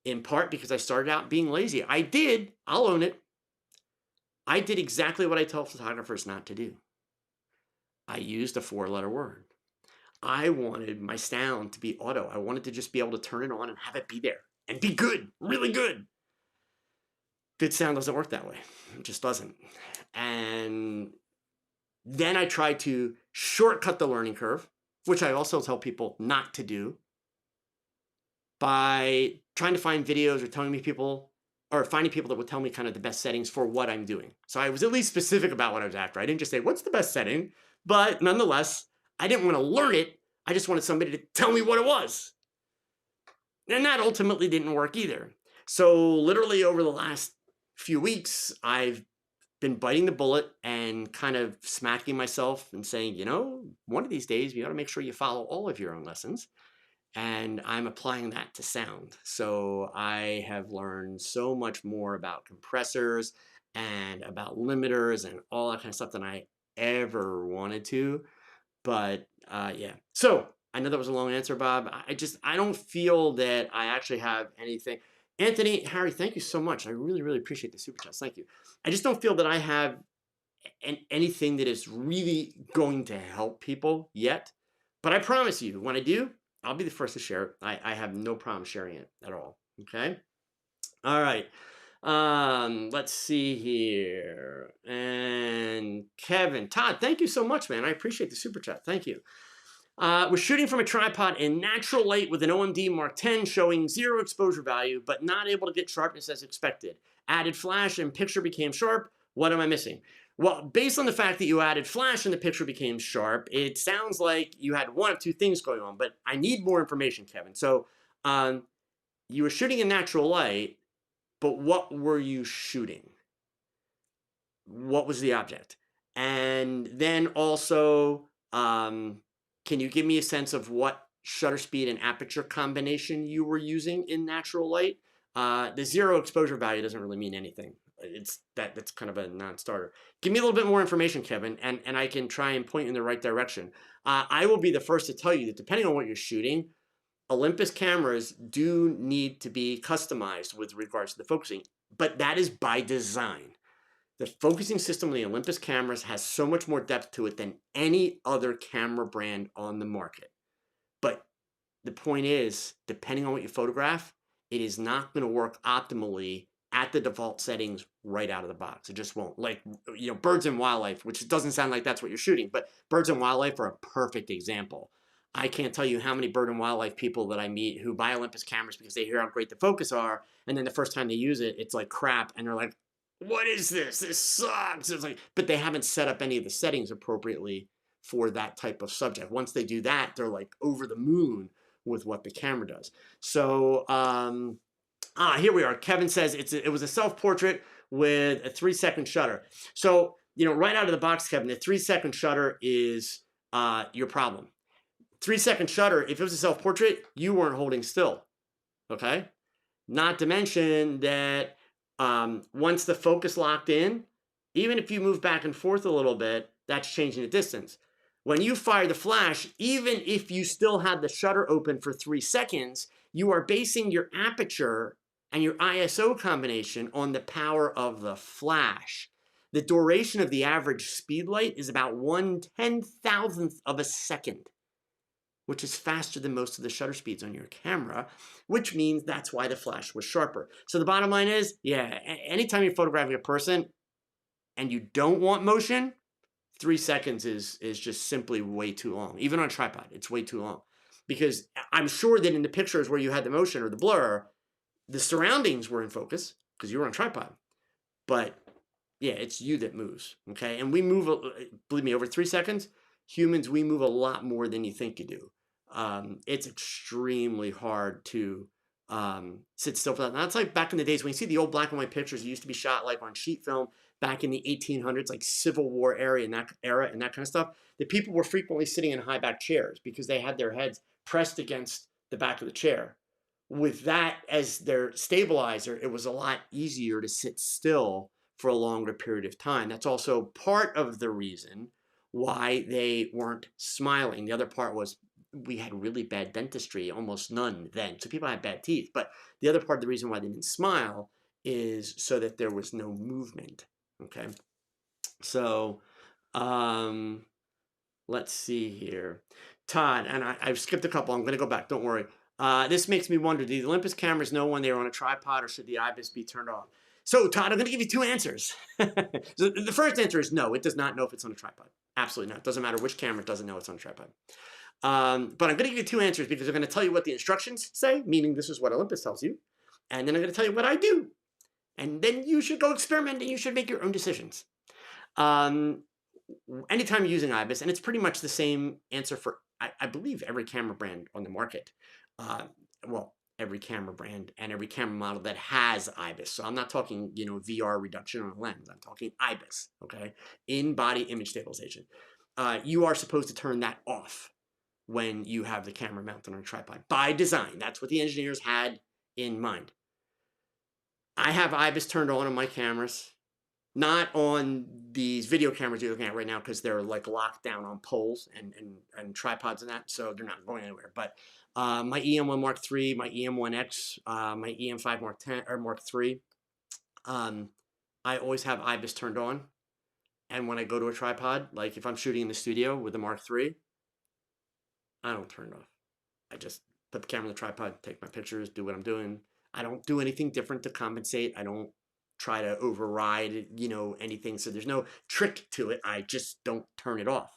in part because I started out being lazy. I'll own it. I did exactly what I tell photographers not to do. I used a 4-letter word. I wanted my sound to be auto. I wanted to just be able to turn it on and have it be there and be good, really good. Good sound doesn't work that way. It just doesn't. And then I tried to shortcut the learning curve, which I also tell people not to do, by trying to find videos or finding people that would tell me kind of the best settings for what I'm doing. So I was at least specific about what I was after. I didn't just say, what's the best setting? But nonetheless, I didn't want to learn it. I just wanted somebody to tell me what it was. And that ultimately didn't work either. So literally over the last few weeks, I've been biting the bullet and kind of smacking myself and saying, one of these days, you got to make sure you follow all of your own lessons. And I'm applying that to sound. So I have learned so much more about compressors and about limiters and all that kind of stuff than I ever wanted to. But yeah. So I know that was a long answer, Bob. I don't feel that I actually have anything. Anthony, Harry, thank you so much. I really, really appreciate the super chats. Thank you. I just don't feel that I have anything that is really going to help people yet. But I promise you, when I do, I'll be the first to share it. I have no problem sharing it at all. Okay. All right. Let's see here. And Kevin, Todd, thank you so much, man. I appreciate the super chat. Thank you. We're shooting from a tripod in natural light with an OMD Mark X showing 0 exposure value, but not able to get sharpness as expected. Added flash and picture became sharp. What am I missing? Well, based on the fact that you added flash and the picture became sharp, it sounds like you had one of two things going on, but I need more information, Kevin. So you were shooting in natural light, but what were you shooting? What was the object? And then also, can you give me a sense of what shutter speed and aperture combination you were using in natural light? The 0 exposure value doesn't really mean anything. That's kind of a non-starter. Give me a little bit more information, Kevin, and I can try and point you in the right direction. I will be the first to tell you that depending on what you're shooting, Olympus cameras do need to be customized with regards to the focusing, but that is by design. The focusing system of the Olympus cameras has so much more depth to it than any other camera brand on the market. But the point is, depending on what you photograph, it is not going to work optimally at the default settings right out of the box. It just won't. Like, birds and wildlife, which doesn't sound like that's what you're shooting, but birds and wildlife are a perfect example. I can't tell you how many bird and wildlife people that I meet who buy Olympus cameras because they hear how great the focus are, and then the first time they use it, it's like crap, and they're like, what is this? This sucks. It's like, but they haven't set up any of the settings appropriately for that type of subject. Once they do that, they're like over the moon with what the camera does. So, here we are. Kevin says it was a self-portrait with a 3-second shutter. So, right out of the box, Kevin, the 3-second shutter is your problem. 3-second shutter, if it was a self-portrait, you weren't holding still, okay? Not to mention that once the focus locked in, even if you move back and forth a little bit, that's changing the distance. When you fire the flash, even if you still had the shutter open for 3 seconds, you are basing your aperture and your ISO combination on the power of the flash. The duration of the average speed light is about 1/10,000th of a second, which is faster than most of the shutter speeds on your camera, which means that's why the flash was sharper. So the bottom line is, yeah, anytime you're photographing a person and you don't want motion, 3 seconds is just simply way too long. Even on a tripod, it's way too long. Because I'm sure that in the pictures where you had the motion or the blur, the surroundings were in focus because you were on a tripod. But yeah, it's you that moves, okay? And we move, believe me, over 3 seconds, humans, we move a lot more than you think you do. It's extremely hard to sit still for that. And that's like back in the days when you see the old black and white pictures, it used to be shot like on sheet film back in the 1800s, like Civil War era and that kind of stuff. The people were frequently sitting in high back chairs because they had their heads pressed against the back of the chair. With that as their stabilizer, it was a lot easier to sit still for a longer period of time. That's also part of the reason why they weren't smiling. The other part was we had really bad dentistry, almost none then. So people had bad teeth. But the other part of the reason why they didn't smile is so that there was no movement. Okay. So let's see here. Todd, and I've skipped a couple. I'm going to go back. Don't worry. This makes me wonder, do the Olympus cameras know when they are on a tripod, or should the IBIS be turned off? So, Todd, I'm going to give you two answers. So the first answer is no. It does not know if it's on a tripod. Absolutely not. It doesn't matter which camera, it doesn't know it's on a tripod. But I'm going to give you two answers because I'm going to tell you what the instructions say, meaning this is what Olympus tells you. And then I'm going to tell you what I do. And then you should go experiment and you should make your own decisions. Anytime you're using IBIS, and it's pretty much the same answer for, I believe, every camera brand on the market. Well, every camera brand and every camera model that has IBIS. So I'm not talking, VR reduction on a lens. I'm talking IBIS, okay? In-body image stabilization. You are supposed to turn that off when you have the camera mounted on a tripod. By design, that's what the engineers had in mind. I have IBIS turned on my cameras. Not on these video cameras you're looking at right now because they're like locked down on poles and tripods and that, so they're not going anywhere. But my EM1 Mark III, my EM1X, my EM5 Mark 10 or Mark III, I always have IBIS turned on. And when I go to a tripod, like if I'm shooting in the studio with the Mark III, I don't turn it off. I just put the camera on the tripod, take my pictures, do what I'm doing. I don't do anything different to compensate. I don't try to override, anything. So there's no trick to it. I just don't turn it off.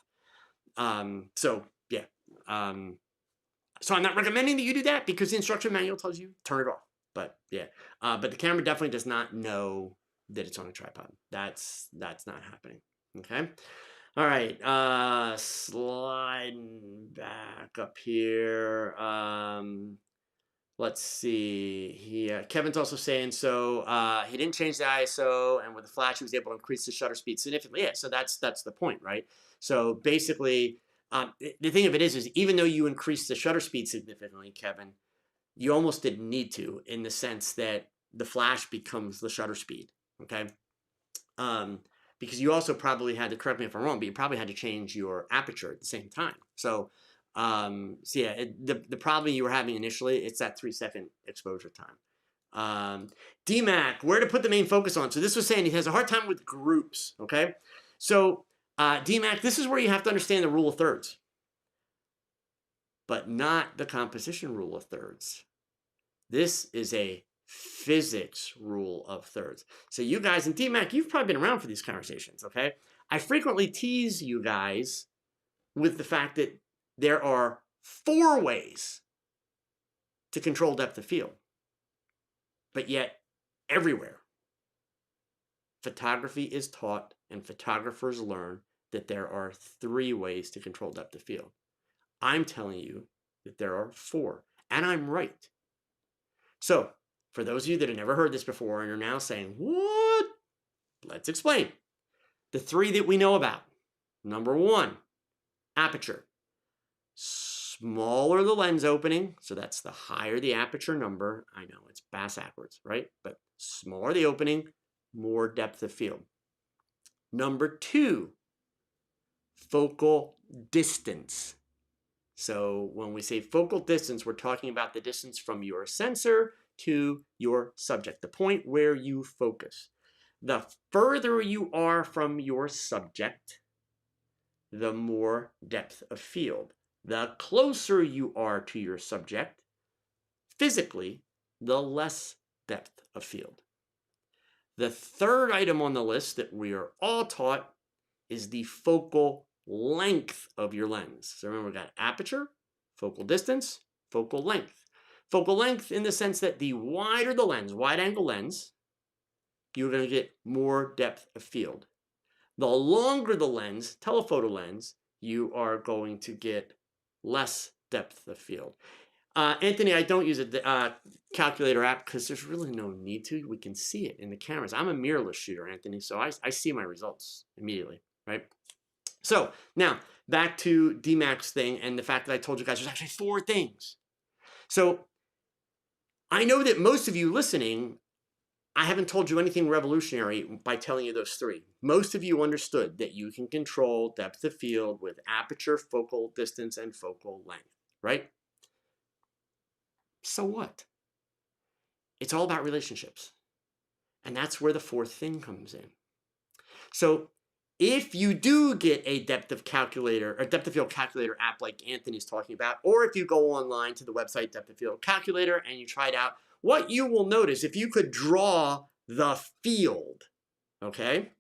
So yeah. So I'm not recommending that you do that because the instruction manual tells you turn it off. But yeah. But the camera definitely does not know that it's on a tripod. That's not happening. Okay. All right. Sliding back up here. Let's see. Kevin's also saying, so he didn't change the ISO, and with the flash, he was able to increase the shutter speed significantly. Yeah, so that's the point, right? So basically, the thing of it is even though you increase the shutter speed significantly, Kevin, you almost didn't need to, in the sense that the flash becomes the shutter speed, okay? Because you also probably had to, correct me if I'm wrong, but you probably had to change your aperture at the same time. So yeah, the problem you were having initially, it's that 3-second exposure time. DMAC, where to put the main focus on? So this was saying he has a hard time with groups, okay? So DMAC, this is where you have to understand the rule of thirds, but not the composition rule of thirds. This is a physics rule of thirds. So you guys in DMAC, you've probably been around for these conversations, okay? I frequently tease you guys with the fact that there are 4 ways to control depth of field, but yet everywhere photography is taught and photographers learn that there are 3 ways to control depth of field. I'm telling you that there are 4, and I'm right. So for those of you that have never heard this before and are now saying, what? Let's explain. The 3 that we know about. Number 1, aperture. Smaller the lens opening, so that's the higher the aperture number. I know it's backwards, right? But smaller the opening, more depth of field. Number 2, focal distance. So when we say focal distance, we're talking about the distance from your sensor to your subject, the point where you focus. The further you are from your subject, the more depth of field. The closer you are to your subject, physically, the less depth of field. The third item on the list that we are all taught is the focal length of your lens. So remember, we got aperture, focal distance, focal length. Focal length in the sense that the wider the lens, wide angle lens, you're going to get more depth of field. The longer the lens, telephoto lens, you are going to get less depth of field. Anthony, I don't use a calculator app because there's really no need to. We can see it in the cameras. I'm a mirrorless shooter, Anthony, so I see my results immediately, right? So now back to DMAC's thing and the fact that I told you guys there's actually 4 things. So I know that most of you listening, I haven't told you anything revolutionary by telling you those 3. Most of you understood that you can control depth of field with aperture, focal distance, and focal length. right? So what? It's all about relationships. And that's where the fourth thing comes in. So if you do get a depth of field calculator app like Anthony's talking about, or if you go online to the website depth of field calculator and you try it out, what you will notice, if you could draw the field, okay?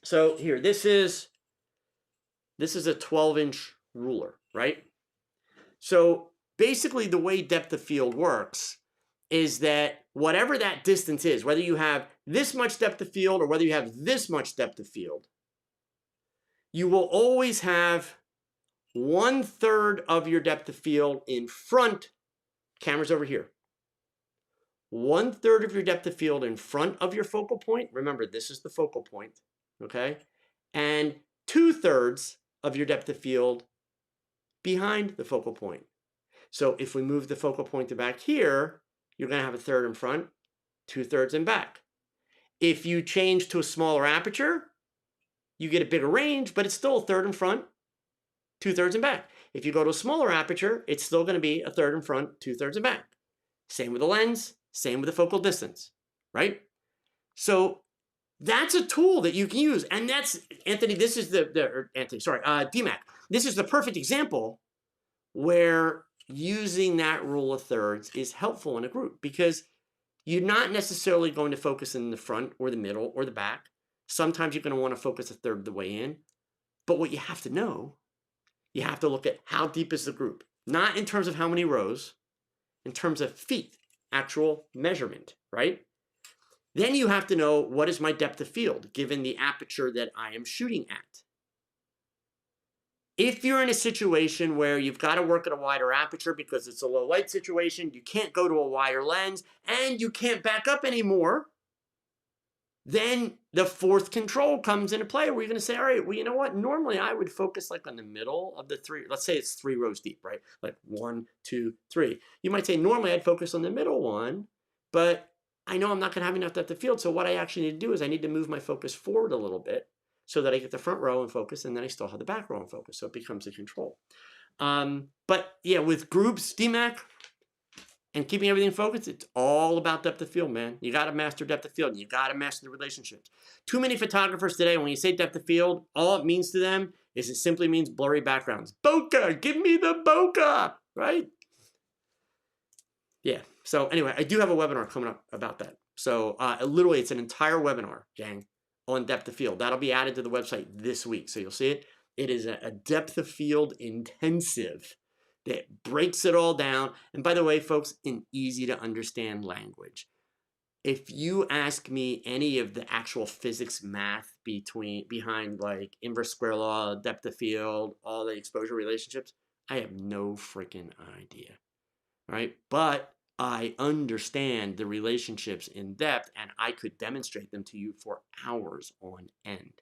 So here, this is a 12-inch ruler, right? So basically the way depth of field works is that whatever that distance is, whether you have this much depth of field or whether you have this much depth of field, you will always have 1/3 of your depth of field in front, camera's over here. 1/3 of your depth of field in front of your focal point. Remember, this is the focal point, okay? And 2/3 of your depth of field behind the focal point. So if we move the focal point to back here, you're going to have 1/3 in front, 2/3 in back. If you change to a smaller aperture, you get a bigger range, but it's still 1/3 in front, 2/3 in back. If you go to a smaller aperture, it's still going to be 1/3 in front, 2/3 in back. Same with the lens, same with the focal distance, right? So that's a tool that you can use. And that's, Anthony, this is DMAC. This is the perfect example where using that rule of thirds is helpful in a group, because you're not necessarily going to focus in the front or the middle or the back. Sometimes you're going to want to focus 1/3 of the way in. But what you have to know, you have to look at how deep is the group. Not in terms of how many rows, in terms of feet, actual measurement, right? Then you have to know, what is my depth of field given the aperture that I am shooting at? If you're in a situation where you've got to work at a wider aperture because it's a low light situation, you can't go to a wider lens, and you can't back up anymore, then the fourth control comes into play, where you're going to say, all right, well, you know what? Normally I would focus like on the middle of the three. Let's say it's 3 rows deep, right? Like 1, 2, 3. You might say, normally I'd focus on the middle one, but I know I'm not going to have enough depth of field. So what I actually need to do is I need to move my focus forward a little bit so that I get the front row in focus, and then I still have the back row in focus. So it becomes a control. But yeah, with groups, DMAC, and keeping everything focused, it's all about depth of field, man. You got to master depth of field, and you got to master the relationships. Too many photographers today, when you say depth of field, all it means to them is it simply means blurry backgrounds. Bokeh, give me the bokeh, right? Yeah, so anyway, I do have a webinar coming up about that. So literally, it's an entire webinar, gang, on depth of field. That'll be added to the website this week, so you'll see it. It is a depth of field intensive that breaks it all down. And by the way, folks, in easy to understand language. If you ask me any of the actual physics math behind like inverse square law, depth of field, all the exposure relationships, I have no freaking idea, right? But I understand the relationships in depth, and I could demonstrate them to you for hours on end.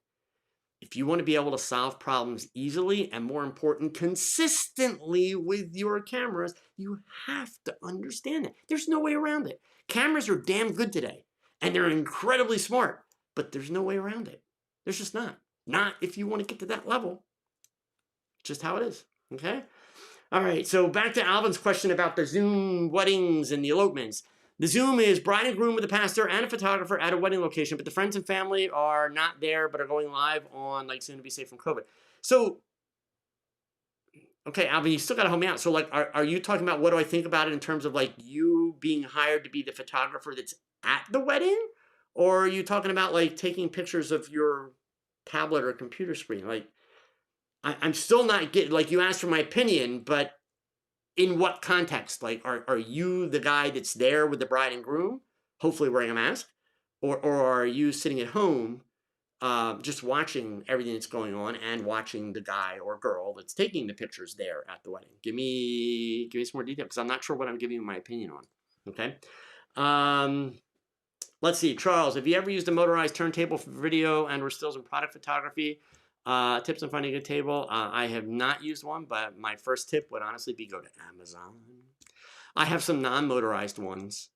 If you want to be able to solve problems easily and, more important, consistently with your cameras, you have to understand it. There's no way around it. Cameras are damn good today, and they're incredibly smart, but there's no way around it. There's just not. Not if you want to get to that level. Just how it is, okay? All right, so back to Alvin's question about the Zoom weddings and the elopements. The Zoom is bride and groom with a pastor and a photographer at a wedding location, but the friends and family are not there, but are going live on like Zoom to be safe from COVID. So, okay, Alvin, you still got to help me out. So like, are you talking about what do I think about it in terms of like you being hired to be the photographer that's at the wedding? Or are you talking about like taking pictures of your tablet or computer screen? Like, I'm still not getting, like you asked for my opinion, but in what context? Like, are you the guy that's there with the bride and groom, hopefully wearing a mask? Or are you sitting at home just watching everything that's going on and watching the guy or girl that's taking the pictures there at the wedding? Give me some more detail, because I'm not sure what I'm giving you my opinion on, okay? Let's see, Charles, have you ever used a motorized turntable for video and or stills in product photography? Tips on finding a good table. I have not used one, but my first tip would honestly be go to Amazon. I have some non-motorized ones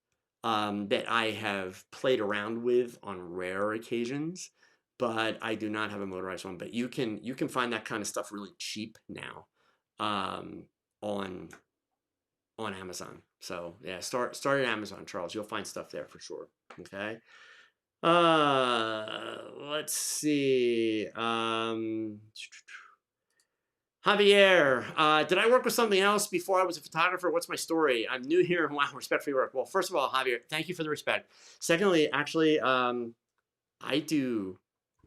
that I have played around with on rare occasions, but I do not have a motorized one. But you can find that kind of stuff really cheap now on on Amazon. So yeah, start at Amazon, Charles. You'll find stuff there for sure. Okay. Let's see. Javier, did I work with something else before I was a photographer? What's my story? I'm new here and wow, respect for your work. Well, first of all, Javier, thank you for the respect. Secondly, actually, I do.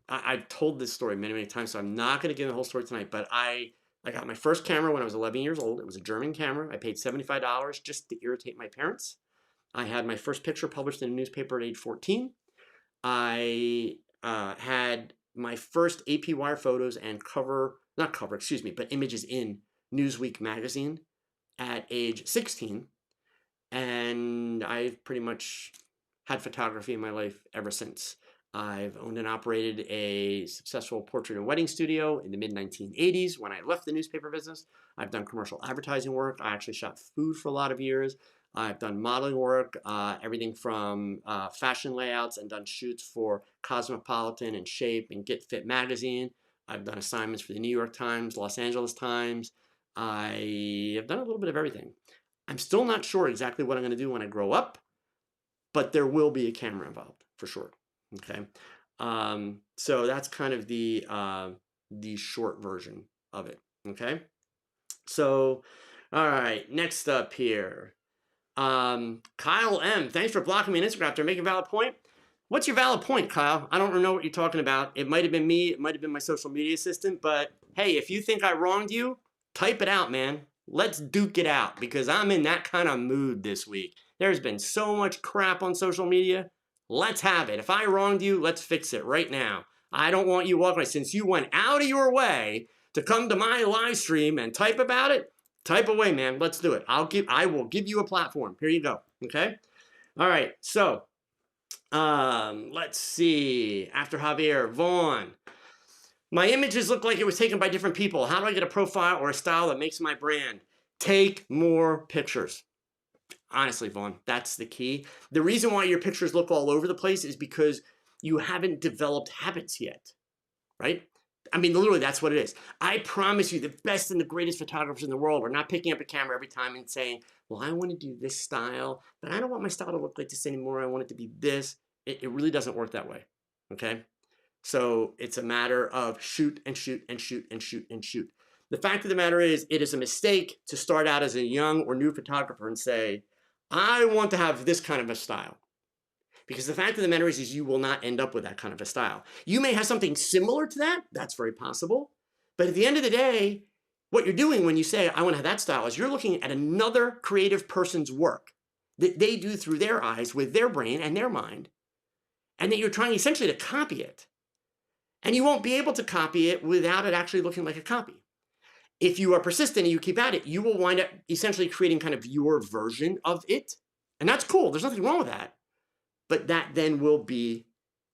I've told this story many, many times, so I'm not going to give the whole story tonight. But I got my first camera when I was 11 years old. It was a German camera. I paid $75 just to irritate my parents. I had my first picture published in a newspaper at age 14. I had my first AP wire photos and but images in Newsweek magazine at age 16. And I've pretty much had photography in my life ever since. I've owned and operated a successful portrait and wedding studio in the mid-1980s when I left the newspaper business. I've done commercial advertising work. I actually shot food for a lot of years. I've done modeling work, everything from fashion layouts, and done shoots for Cosmopolitan and Shape and Get Fit magazine. I've done assignments for the New York Times, Los Angeles Times. I have done a little bit of everything. I'm still not sure exactly what I'm going to do when I grow up, but there will be a camera involved for sure. Okay, so that's kind of the short version of it. Okay, so all right, next up here, Kyle M. Thanks for blocking me on Instagram after making a valid point. What's your valid point, Kyle? I don't know what you're talking about. It might have been me. It might have been my social media assistant. But hey, if you think I wronged you, type it out, man. Let's duke it out because I'm in that kind of mood this week. There's been so much crap on social media. Let's have it. If I wronged you, let's fix it right now. I don't want you walking away. Since you went out of your way to come to my live stream and type about it, type away, man. Let's do it. I will give you a platform. Here you go. Okay. All right. So, let's see. After Javier, Vaughn. My images look like it was taken by different people. How do I get a profile or a style that makes my brand? Take more pictures. Honestly, Vaughn, that's the key. The reason why your pictures look all over the place is because you haven't developed habits yet, right? I mean, literally, that's what it is. I promise you, the best and the greatest photographers in the world are not picking up a camera every time and saying, well, I want to do this style, but I don't want my style to look like this anymore. I want it to be this. It really doesn't work that way, okay? So it's a matter of shoot and shoot and shoot and shoot and shoot. The fact of the matter is, it is a mistake to start out as a young or new photographer and say, I want to have this kind of a style. Because the fact of the matter is you will not end up with that kind of a style. You may have something similar to that. That's very possible. But at the end of the day, what you're doing when you say, I want to have that style, is you're looking at another creative person's work that they do through their eyes with their brain and their mind. And that you're trying essentially to copy it. And you won't be able to copy it without it actually looking like a copy. If you are persistent and you keep at it, you will wind up essentially creating kind of your version of it. And that's cool. There's nothing wrong with that. But that then will be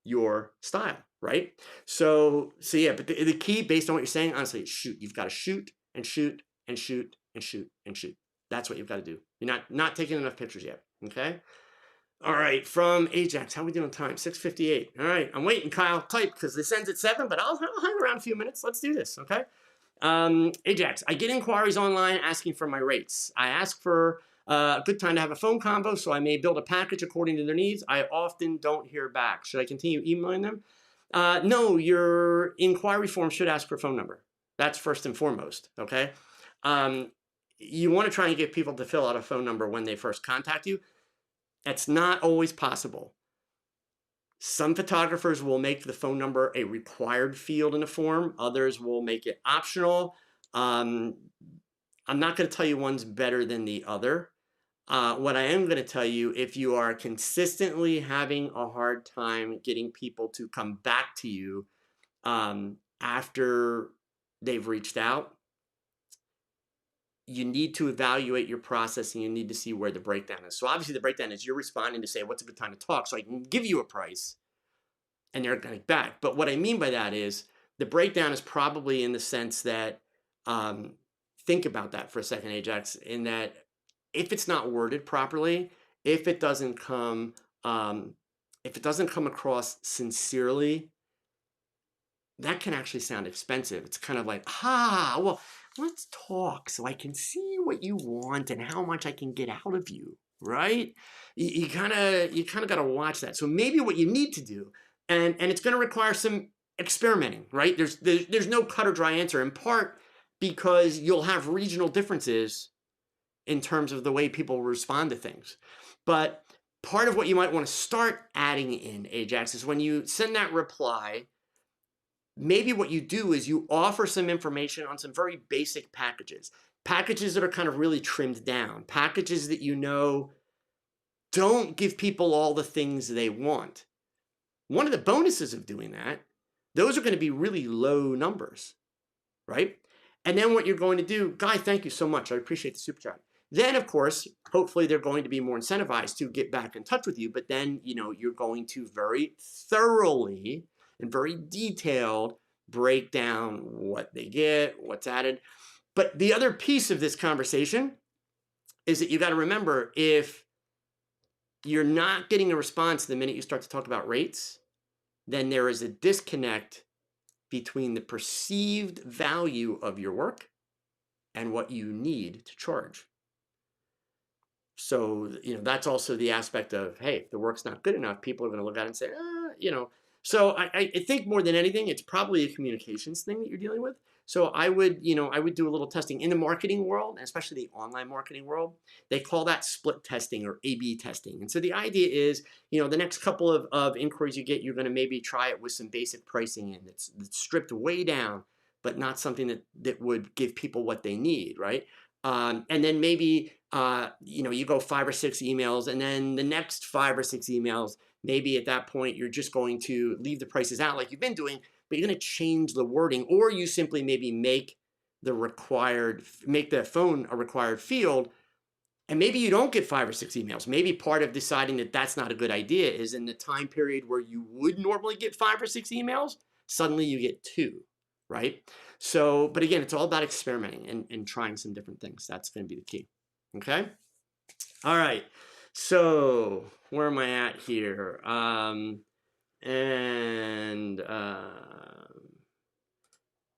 your style, right? So yeah, but the key based on what you're saying, honestly, is shoot. You've got to shoot and shoot and shoot and shoot and shoot. That's what you've got to do. You're not taking enough pictures yet, okay? All right, from Ajax, how are we doing time? 6:58. All right, I'm waiting, Kyle. Type, because this ends at 7, but I'll hang around a few minutes. Let's do this, okay? Ajax, I get inquiries online asking for my rates. I ask for a good time to have a phone convo, so I may build a package according to their needs. I often don't hear back. Should I continue emailing them? No, your inquiry form should ask for a phone number. That's first and foremost, okay? You want to try and get people to fill out a phone number when they first contact you. That's not always possible. Some photographers will make the phone number a required field in a form. Others will make it optional. I'm not going to tell you one's better than the other. What I am going to tell you, if you are consistently having a hard time getting people to come back to you after they've reached out, you need to evaluate your process and you need to see where the breakdown is. So obviously the breakdown is you're responding to say, what's a good time to talk so I can give you a price and they're going back. But what I mean by that is the breakdown is probably in the sense that, think about that for a second, Ajax, in that if it's not worded properly, if it doesn't come across sincerely, that can actually sound expensive. It's kind of like, well, let's talk so I can see what you want and how much I can get out of you, right? You kind of got to watch that. So maybe what you need to do, and it's going to require some experimenting, right? There's no cut or dry answer, in part because you'll have regional differences in terms of the way people respond to things. But part of what you might want to start adding in, Ajax, is when you send that reply, maybe what you do is you offer some information on some very basic packages that are kind of really trimmed down, packages that you know don't give people all the things they want. One of the bonuses of doing that, those are going to be really low numbers, right? And then what you're going to do, Guy, thank you so much. I appreciate the super chat. Then, of course, hopefully they're going to be more incentivized to get back in touch with you. But then, you're going to very thoroughly and very detailed break down what they get, what's added. But the other piece of this conversation is that you got to remember, if you're not getting a response the minute you start to talk about rates, then there is a disconnect between the perceived value of your work and what you need to charge. So, that's also the aspect of, hey, if the work's not good enough, people are going to look at it and say, So I think more than anything, it's probably a communications thing that you're dealing with. So I would do a little testing in the marketing world, and especially the online marketing world. They call that split testing or A/B testing. And so the idea is, the next couple of inquiries you get, you're going to maybe try it with some basic pricing in that's stripped way down, but not something that would give people what they need, right? And then maybe, you go 5 or 6 emails, and then the next 5 or 6 emails, maybe at that point, you're just going to leave the prices out like you've been doing, but you're going to change the wording, or you simply maybe make the phone a required field. And maybe you don't get 5 or 6 emails. Maybe part of deciding that that's not a good idea is in the time period where you would normally get 5 or 6 emails, suddenly you get 2, right? So, but again, it's all about experimenting and trying some different things. That's going to be the key. Okay. All right. So where am I at here?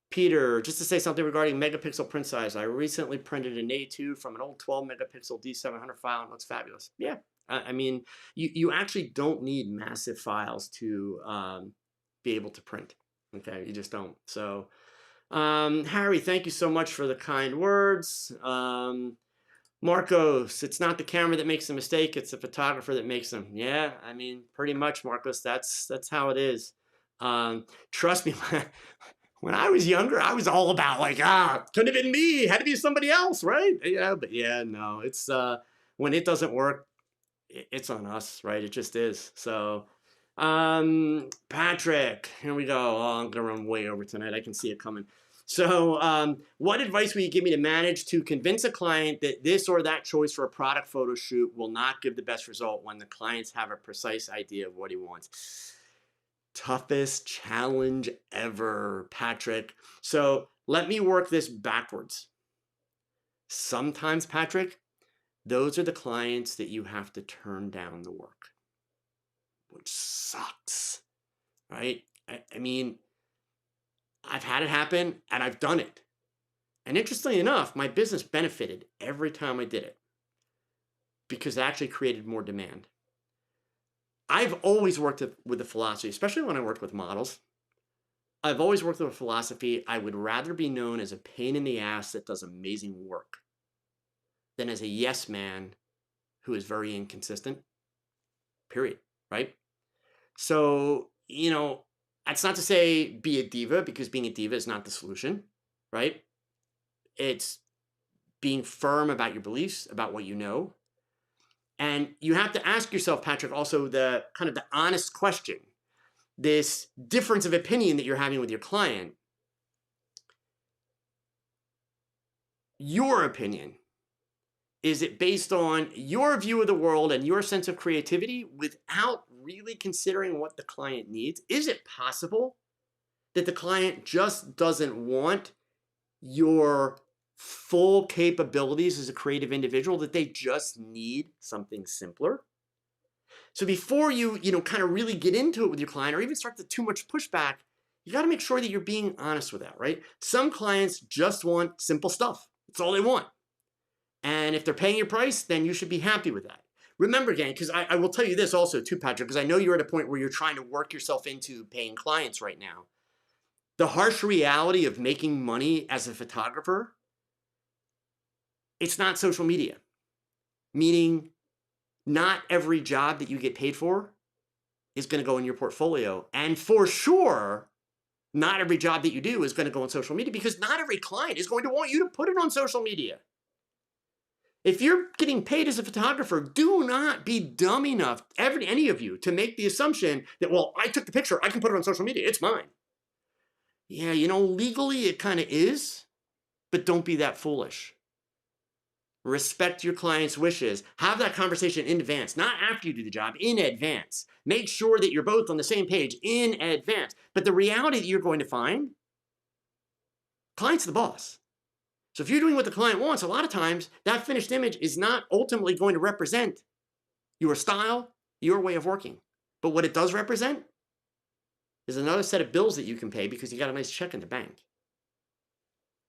Peter, just to say something regarding megapixel print size. I recently printed an A2 from an old 12 megapixel D700 file, and it looks fabulous. Yeah. I mean, you actually don't need massive files to be able to print. Okay. You just don't. So, Harry, thank you so much for the kind words. Marcos, it's not the camera that makes the mistake, it's the photographer that makes them. Yeah, I mean, pretty much, Marcos, that's how it is. Trust me, when I was younger, I was all about couldn't have been me, had to be somebody else, right? Yeah, but yeah, no, it's when it doesn't work, it's on us, right? It just is. So, Patrick, here we go. Oh, I'm gonna run way over tonight. I can see it coming. So what advice will you give me to manage to convince a client that this or that choice for a product photo shoot will not give the best result when the clients have a precise idea of what he wants? Toughest challenge ever, Patrick. So let me work this backwards. Sometimes, Patrick, those are the clients that you have to turn down the work, which sucks, right? I mean, I've had it happen and I've done it. And interestingly enough, my business benefited every time I did it because it actually created more demand. I've always worked with the philosophy, especially when I worked with models. I've always worked with a philosophy, I would rather be known as a pain in the ass that does amazing work than as a yes man who is very inconsistent, period, right? So, that's not to say be a diva, because being a diva is not the solution, right? It's being firm about your beliefs, about what you know. And you have to ask yourself, Patrick, also the kind of the honest question, this difference of opinion that you're having with your client, your opinion, is it based on your view of the world and your sense of creativity without really considering what the client needs? Is it possible that the client just doesn't want your full capabilities as a creative individual, that they just need something simpler? So before you kind of really get into it with your client or even start to too much pushback, You got to make sure that you're being honest with that, right? Some clients just want simple stuff. That's all they want. And if they're paying your price, then you should be happy with that. Remember, again, because I will tell you this also too, Patrick, because I know you're at a point where you're trying to work yourself into paying clients right now. The harsh reality of making money as a photographer, it's not social media. Meaning, not every job that you get paid for is going to go in your portfolio. And for sure, not every job that you do is going to go on social media, because not every client is going to want you to put it on social media. If you're getting paid as a photographer, do not be dumb enough, any of you, to make the assumption that, well, I took the picture, I can put it on social media, it's mine. Yeah, legally it kind of is, but don't be that foolish. Respect your client's wishes. Have that conversation in advance, not after you do the job, in advance. Make sure that you're both on the same page in advance. But the reality that you're going to find, client's the boss. So if you're doing what the client wants, a lot of times that finished image is not ultimately going to represent your style, your way of working. But what it does represent is another set of bills that you can pay because you got a nice check in the bank.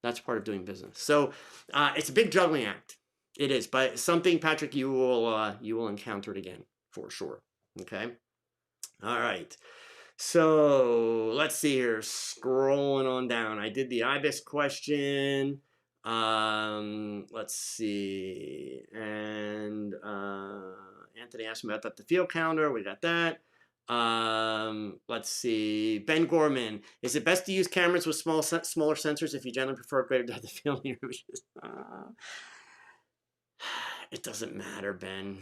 That's part of doing business. So it's a big juggling act. It is, but something, Patrick, you will encounter it again for sure. Okay. All right. So let's see here. Scrolling on down. I did the IBIS question. Let's see. And Anthony asked me about the field calendar. We got that. Let's see. Ben Gorman. Is it best to use cameras with smaller sensors if you generally prefer greater depth of field? It doesn't matter, Ben.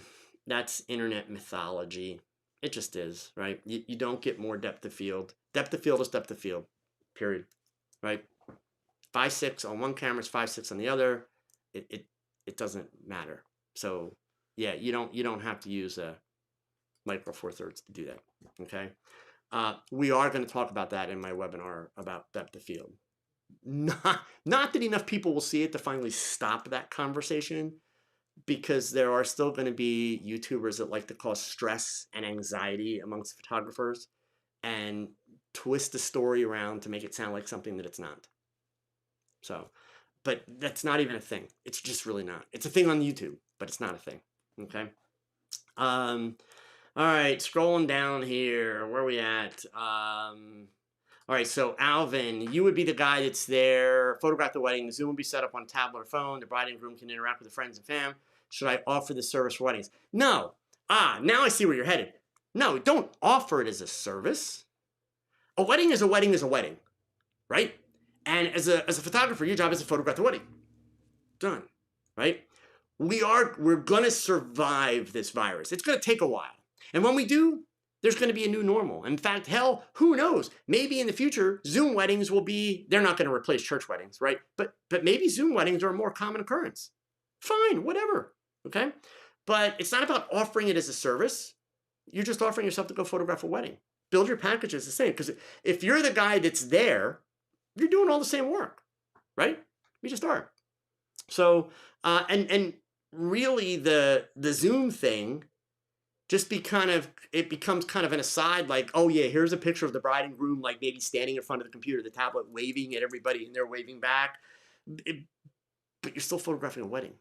That's internet mythology. It just is, right? You don't get more depth of field. Depth of field is depth of field, period, right? 5.6 on one camera is 5.6 on the other. It doesn't matter. So yeah, you don't have to use a micro four thirds to do that. Okay. We are going to talk about that in my webinar about depth of field. Not that enough people will see it to finally stop that conversation, because there are still going to be YouTubers that like to cause stress and anxiety amongst photographers and twist the story around to make it sound like something that it's not. So, but that's not even a thing. It's just really not. It's a thing on YouTube, but it's not a thing. Okay. All right, scrolling down here. Where are we at? All right, so Alvin, you would be the guy that's there, photograph the wedding. The Zoom will be set up on tablet or phone. The bride and groom can interact with the friends and fam. Should I offer the service for weddings? No. Now I see where you're headed. No, don't offer it as a service. A wedding is a wedding is a wedding, right? And as a photographer, your job is to photograph the wedding. Done, right? We're going to survive this virus. It's going to take a while. And when we do, there's going to be a new normal. In fact, hell, who knows? Maybe in the future, Zoom weddings will be, they're not going to replace church weddings, right? But maybe Zoom weddings are a more common occurrence. Fine, whatever, okay? But it's not about offering it as a service. You're just offering yourself to go photograph a wedding. Build your packages the same, because if you're the guy that's there, you're doing all the same work, right? You just are. So, and really the Zoom thing just it becomes kind of an aside, like, oh yeah, here's a picture of the bride and groom, like maybe standing in front of the computer, the tablet, waving at everybody, and they're waving back. But you're still photographing a wedding,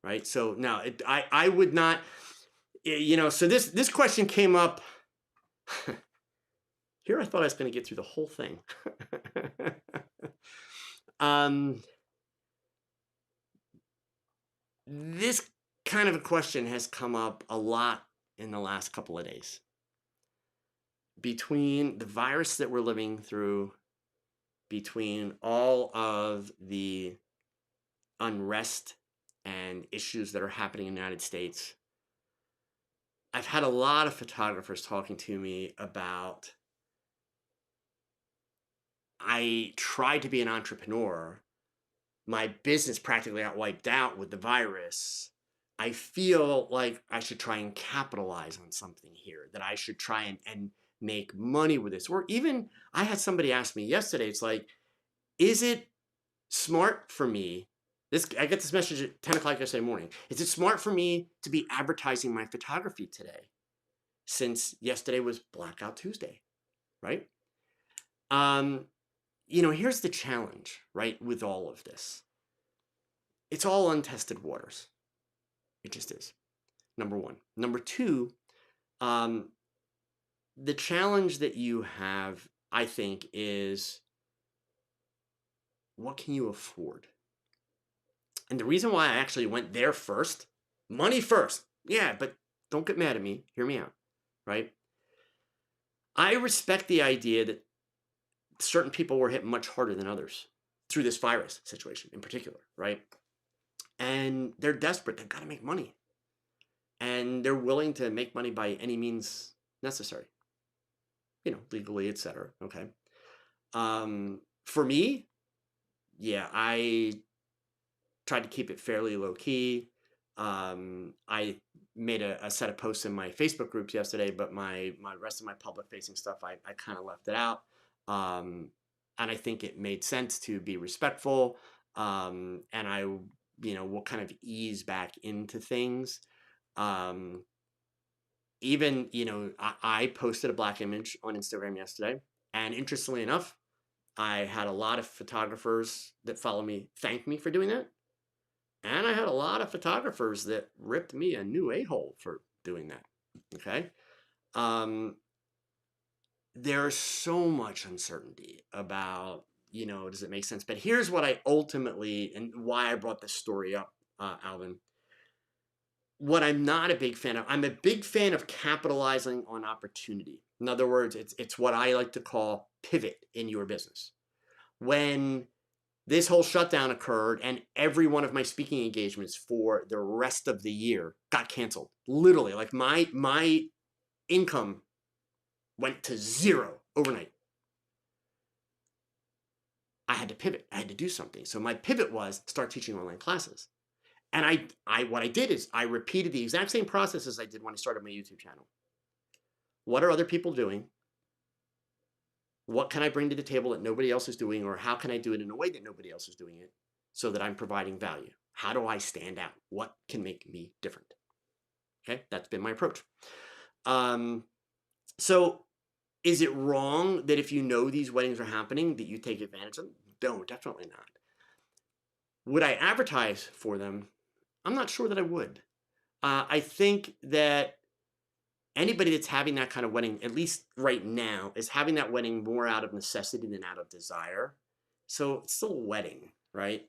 right? So no, I would not, so this question came up. Here I thought I was going to get through the whole thing. This kind of a question has come up a lot in the last couple of days. Between the virus that we're living through, between all of the unrest and issues that are happening in the United States, I've had a lot of photographers talking to me about, I tried to be an entrepreneur. My business practically got wiped out with the virus. I feel like I should try and capitalize on something here, that I should try and make money with this. Or even, I had somebody ask me yesterday, it's like, is it smart for me? I get this message at 10 o'clock yesterday morning. Is it smart for me to be advertising my photography today, since yesterday was Blackout Tuesday, right? Um, here's the challenge, right, with all of this. It's all untested waters. It just is. Number one. Number two, um, the challenge that you have, I think, is what can you afford? And the reason why I actually went there first, money first. Yeah, but don't get mad at me. Hear me out, right? I respect the idea that certain people were hit much harder than others through this virus situation in particular, right? And they're desperate. They've got to make money. And they're willing to make money by any means necessary, legally, etc. Okay. For me, yeah, I tried to keep it fairly low key. I made a set of posts in my Facebook groups yesterday, but my rest of my public facing stuff, I kind of left it out. And I think it made sense to be respectful. And I, will kind of ease back into things. Even, I posted a black image on Instagram yesterday. And interestingly enough, I had a lot of photographers that follow me thank me for doing that. And I had a lot of photographers that ripped me a new a-hole for doing that. Okay. There's so much uncertainty about, does it make sense? But here's what I ultimately, and why I brought this story up, Alvin. What I'm not a big fan of, I'm a big fan of capitalizing on opportunity. In other words, it's what I like to call pivot in your business. When this whole shutdown occurred and every one of my speaking engagements for the rest of the year got canceled. Literally, like my income went to zero overnight. I had to pivot. I had to do something. So my pivot was start teaching online classes. And what I did is I repeated the exact same process as I did when I started my YouTube channel. What are other people doing? What can I bring to the table that nobody else is doing, or how can I do it in a way that nobody else is doing it so that I'm providing value? How do I stand out? What can make me different? Okay, that's been my approach. So is it wrong that if you know these weddings are happening that you take advantage of them? No, definitely not. Would I advertise for them? I'm not sure that I would. I think that anybody that's having that kind of wedding, at least right now, is having that wedding more out of necessity than out of desire. So it's still a wedding, right?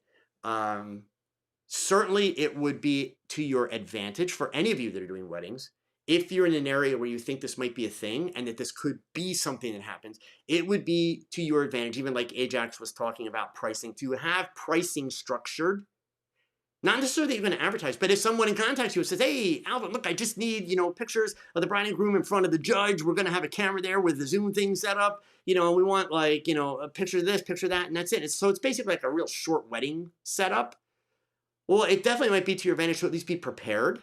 Certainly it would be to your advantage for any of you that are doing weddings. If you're in an area where you think this might be a thing and that this could be something that happens, it would be to your advantage, even like Ajax was talking about pricing, to have pricing structured. Not necessarily that you're going to advertise, but if someone contacts you and says, hey, Alvin, look, I just need, pictures of the bride and groom in front of the judge. We're going to have a camera there with the Zoom thing set up. We want a picture of this, picture of that, and that's it. So it's basically like a real short wedding setup. Well, it definitely might be to your advantage to at least be prepared,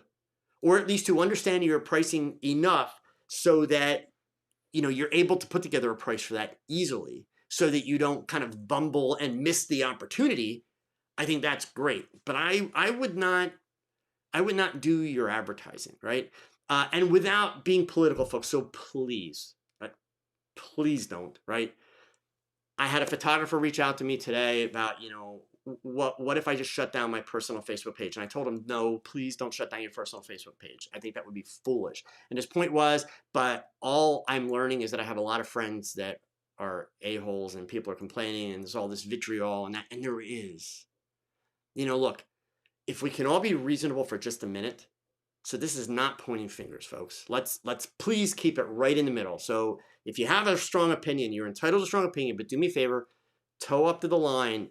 or at least to understand your pricing enough so that, you're able to put together a price for that easily so that you don't kind of bumble and miss the opportunity. I think that's great, but I would not do your advertising, right? And without being political, folks. So please, right? Please don't, right? I had a photographer reach out to me today about, what if I just shut down my personal Facebook page? And I told him, no, please don't shut down your personal Facebook page. I think that would be foolish. And his point was, but all I'm learning is that I have a lot of friends that are a-holes and people are complaining and there's all this vitriol and that, and there is. Look, if we can all be reasonable for just a minute, so this is not pointing fingers, folks. Let's please keep it right in the middle. So if you have a strong opinion, you're entitled to a strong opinion, but do me a favor, toe up to the line,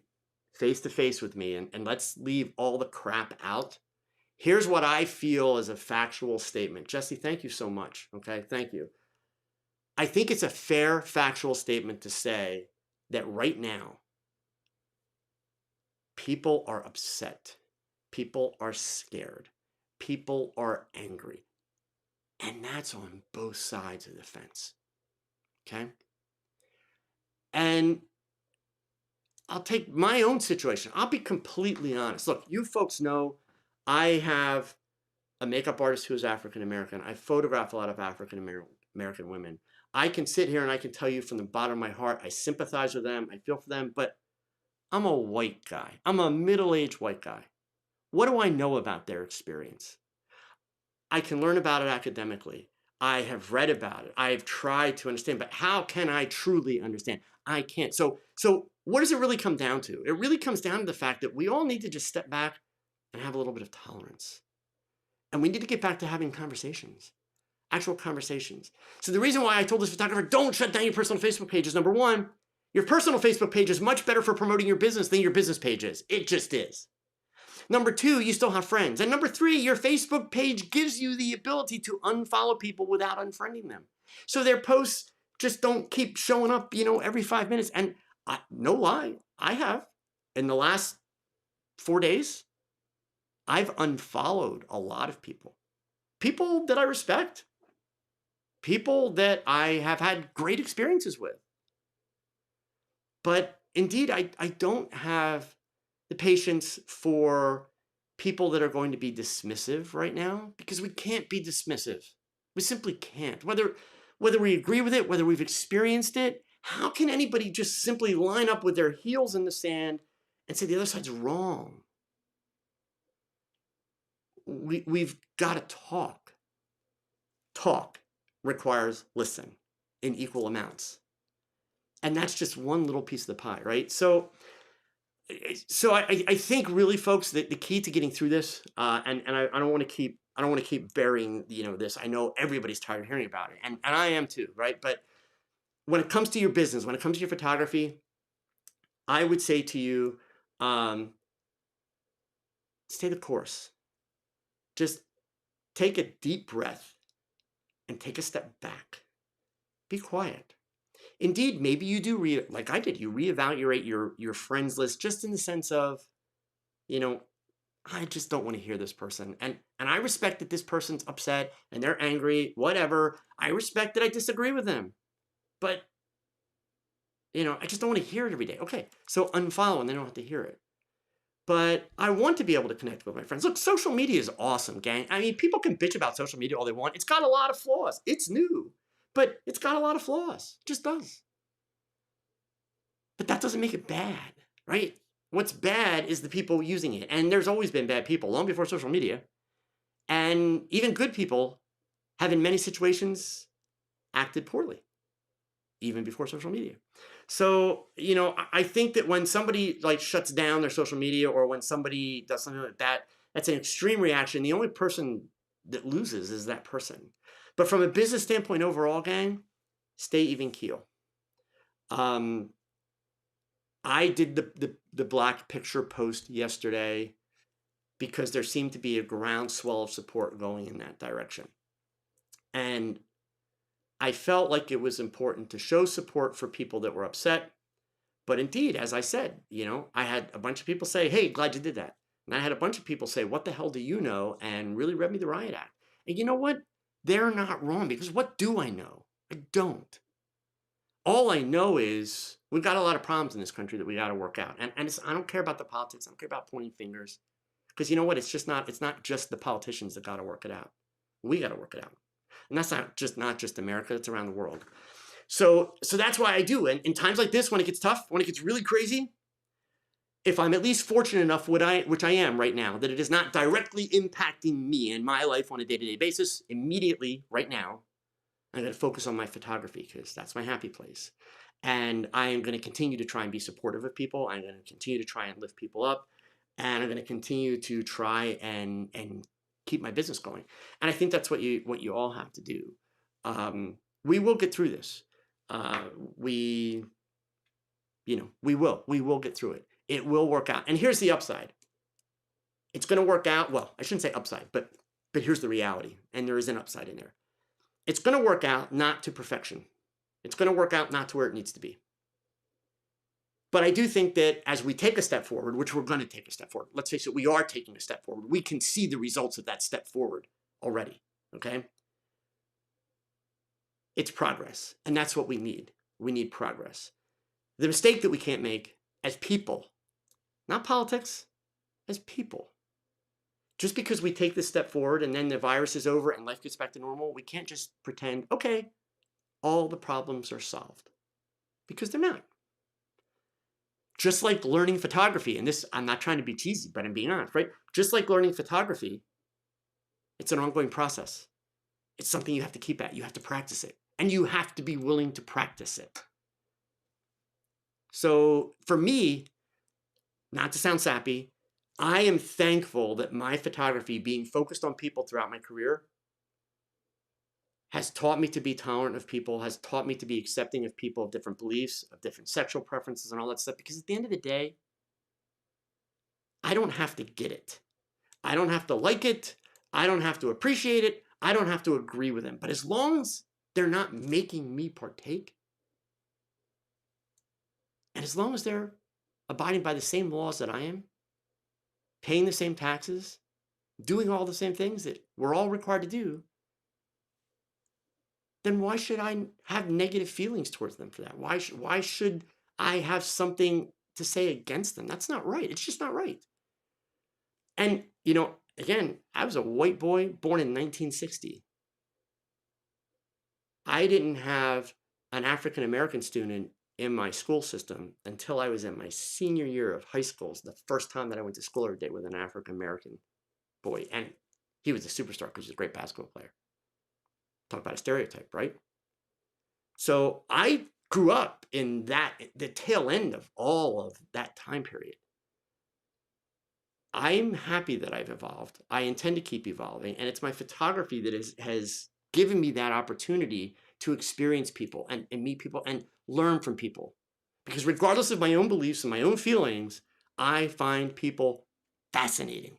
face to face with me, and let's leave all the crap out. Here's what I feel is a factual statement. Jesse, thank you so much. Okay, thank you. I think it's a fair factual statement to say that right now, people are upset. People are scared. People are angry. And that's on both sides of the fence. Okay? And I'll take my own situation. I'll be completely honest. Look, you folks know I have a makeup artist who is African American. I photograph a lot of African American women. I can sit here and I can tell you from the bottom of my heart, I sympathize with them, I feel for them, but I'm a white guy. I'm a middle-aged white guy. What do I know about their experience? I can learn about it academically. I have read about it. I've tried to understand, but how can I truly understand? I can't. So what does it really come down to? It really comes down to the fact that we all need to just step back and have a little bit of tolerance. And we need to get back to having conversations, actual conversations. So the reason why I told this photographer, don't shut down your personal Facebook page is, number one, your personal Facebook page is much better for promoting your business than your business page is. It just is. Number two, you still have friends. And number three, your Facebook page gives you the ability to unfollow people without unfriending them. So their posts just don't keep showing up, every 5 minutes. And no lie, I have. In the last 4 days, I've unfollowed a lot of people. People that I respect. People that I have had great experiences with. But indeed, I don't have the patience for people that are going to be dismissive right now, because we can't be dismissive. We simply can't. Whether we agree with it, whether we've experienced it, how can anybody just simply line up with their heels in the sand and say the other side's wrong? We've got to talk. Talk requires listen in equal amounts. And that's just one little piece of the pie, right? So I think really, folks, that the key to getting through this, and I don't want to keep burying this. I know everybody's tired of hearing about it, and I am too, right? But when it comes to your business, when it comes to your photography, I would say to you, stay the course. Just take a deep breath and take a step back. Be quiet. Indeed, maybe you do, like I did, you reevaluate your friends list, just in the sense of, I just don't want to hear this person. And I respect that this person's upset and they're angry, whatever. I respect that I disagree with them. But, I just don't want to hear it every day. Okay, so unfollow and they don't have to hear it. But I want to be able to connect with my friends. Look, social media is awesome, gang. I mean, people can bitch about social media all they want. It's got a lot of flaws. It's new. But it's got a lot of flaws. It just does. But that doesn't make it bad, right? What's bad is the people using it. And there's always been bad people, long before social media. And even good people have, in many situations, acted poorly, even before social media. So, I think that when somebody shuts down their social media, or when somebody does something like that, that's an extreme reaction. The only person that loses is that person. But from a business standpoint overall, gang, stay even keel. I did the black picture post yesterday because there seemed to be a groundswell of support going in that direction. And I felt like it was important to show support for people that were upset. But indeed, as I said, I had a bunch of people say, hey, glad you did that. And I had a bunch of people say, what the hell do you know? And really read me the riot act. And you know what? They're not wrong, because what do I know? I don't. All I know is we've got a lot of problems in this country that we got to work out. And I don't care about the politics. I don't care about pointing fingers. Because you know what? It's not just the politicians that got to work it out. We got to work it out. And that's not just America, it's around the world. So that's why I do. And in times like this, when it gets tough, when it gets really crazy, if I'm at least fortunate enough, which I am right now, that it is not directly impacting me and my life on a day-to-day basis, immediately, right now, I'm going to focus on my photography, because that's my happy place. And I am going to continue to try and be supportive of people. I'm going to continue to try and lift people up. And I'm going to continue to try and keep my business going. And I think that's what you all have to do. We will get through this. We will get through it. It will work out. And here's the upside. It's going to work out. Well, I shouldn't say upside, but here's the reality. And there is an upside in there. It's going to work out not to perfection. It's going to work out not to where it needs to be. But I do think that as we take a step forward, which we're going to take a step forward, let's face it, we are taking a step forward. We can see the results of that step forward already, okay? It's progress, and that's what we need. We need progress. The mistake that we can't make as people, not politics, as people. Just because we take this step forward and then the virus is over and life gets back to normal, we can't just pretend, okay, all the problems are solved, because they're not. Just like learning photography, and this, I'm not trying to be cheesy, but I'm being honest, right? Just like learning photography, it's an ongoing process. It's something you have to keep at. You have to practice it, and you have to be willing to practice it. So for me, not to sound sappy, I am thankful that my photography, being focused on people throughout my career, has taught me to be tolerant of people, has taught me to be accepting of people of different beliefs, of different sexual preferences and all that stuff. Because at the end of the day, I don't have to get it. I don't have to like it. I don't have to appreciate it. I don't have to agree with them. But as long as they're not making me partake, and as long as they're abiding by the same laws that I am, paying the same taxes, doing all the same things that we're all required to do, then why should I have negative feelings towards them for that? Why should I have something to say against them? That's not right. It's just not right. And, again, I was a white boy born in 1960. I didn't have an African-American student in my school system until I was in my senior year of high school. It's the first time that I went to school every day with an African-American boy. And he was a superstar because he was a great basketball player. Talk about a stereotype, right? So I grew up in the tail end of all of that time period. I'm happy that I've evolved. I intend to keep evolving. And it's my photography that has given me that opportunity to experience people and meet people and learn from people. Because regardless of my own beliefs and my own feelings, I find people fascinating.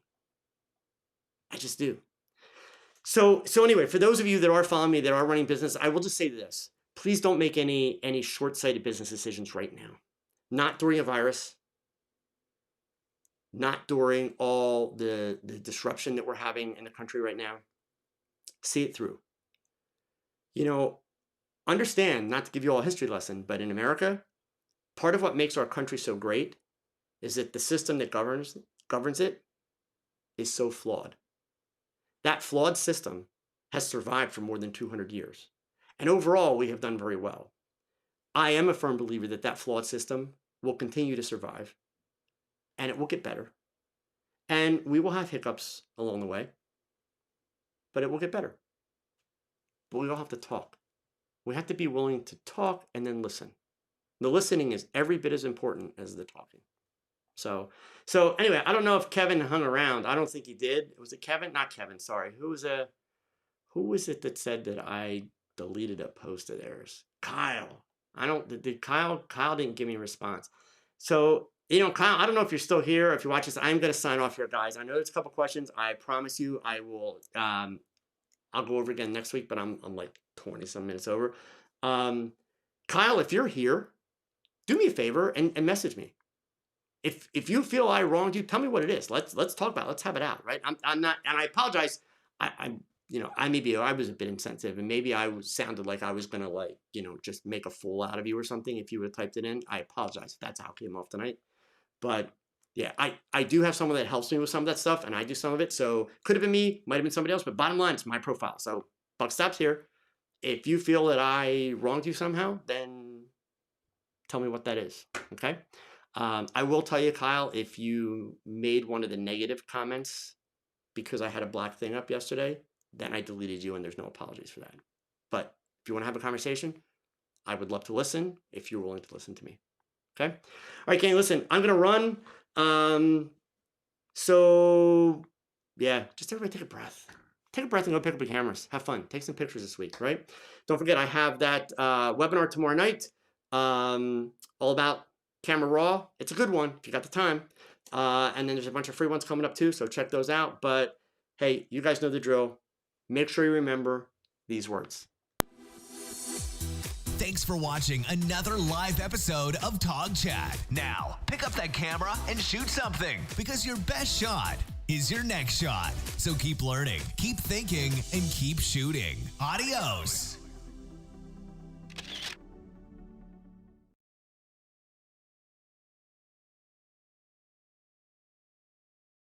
I just do. So anyway, for those of you that are following me, that are running business, I will just say this. Please don't make any short-sighted business decisions right now. Not during a virus. Not during all the disruption that we're having in the country right now. See it through. Understand, not to give you all a history lesson, but in America, part of what makes our country so great is that the system that governs it is so flawed. That flawed system has survived for more than 200 years. And overall, we have done very well. I am a firm believer that that flawed system will continue to survive, and it will get better. And we will have hiccups along the way, but it will get better. But we all have to talk. We have to be willing to talk and then listen. The listening is every bit as important as the talking. So anyway, I don't know if Kevin hung around. I don't think he did. Was it Kevin? Not Kevin, sorry. Who was it that said that I deleted a post of theirs? Kyle. Did Kyle didn't give me a response. So, Kyle, I don't know if you're still here, or if you watch this. I'm going to sign off here, guys. I know there's a couple questions. I promise you I will, I'll go over again next week, but I'm like 20 some minutes over. Kyle, if you're here, do me a favor and message me. If you feel I wronged you, tell me what it is. Let's talk about it. Let's have it out, right? I'm not, and I apologize. I was a bit insensitive, and maybe I sounded like I was gonna just make a fool out of you or something if you would have typed it in. I apologize if that's how it came off tonight. But yeah, I do have someone that helps me with some of that stuff, and I do some of it. So could have been me, might have been somebody else, but bottom line, it's my profile. So buck stops here. If you feel that I wronged you somehow, then tell me what that is, okay? I will tell you, Kyle, if you made one of the negative comments because I had a black thing up yesterday, then I deleted you, and there's no apologies for that. But if you want to have a conversation, I would love to listen if you're willing to listen to me. Okay? All right, Kenny, listen, I'm going to run. So, yeah, just everybody take a breath. Take a breath and go pick up your cameras. Have fun. Take some pictures this week, right? Don't forget, I have that webinar tomorrow night all about Camera Raw. It's a good one if you got the time. And then there's a bunch of free ones coming up too, so check those out. But hey, you guys know the drill. Make sure you remember these words.
Thanks for watching another live episode of TOGCHAT. Now, pick up that camera and shoot something, because your best shot is your next shot. So keep learning, keep thinking, and keep shooting. Adios.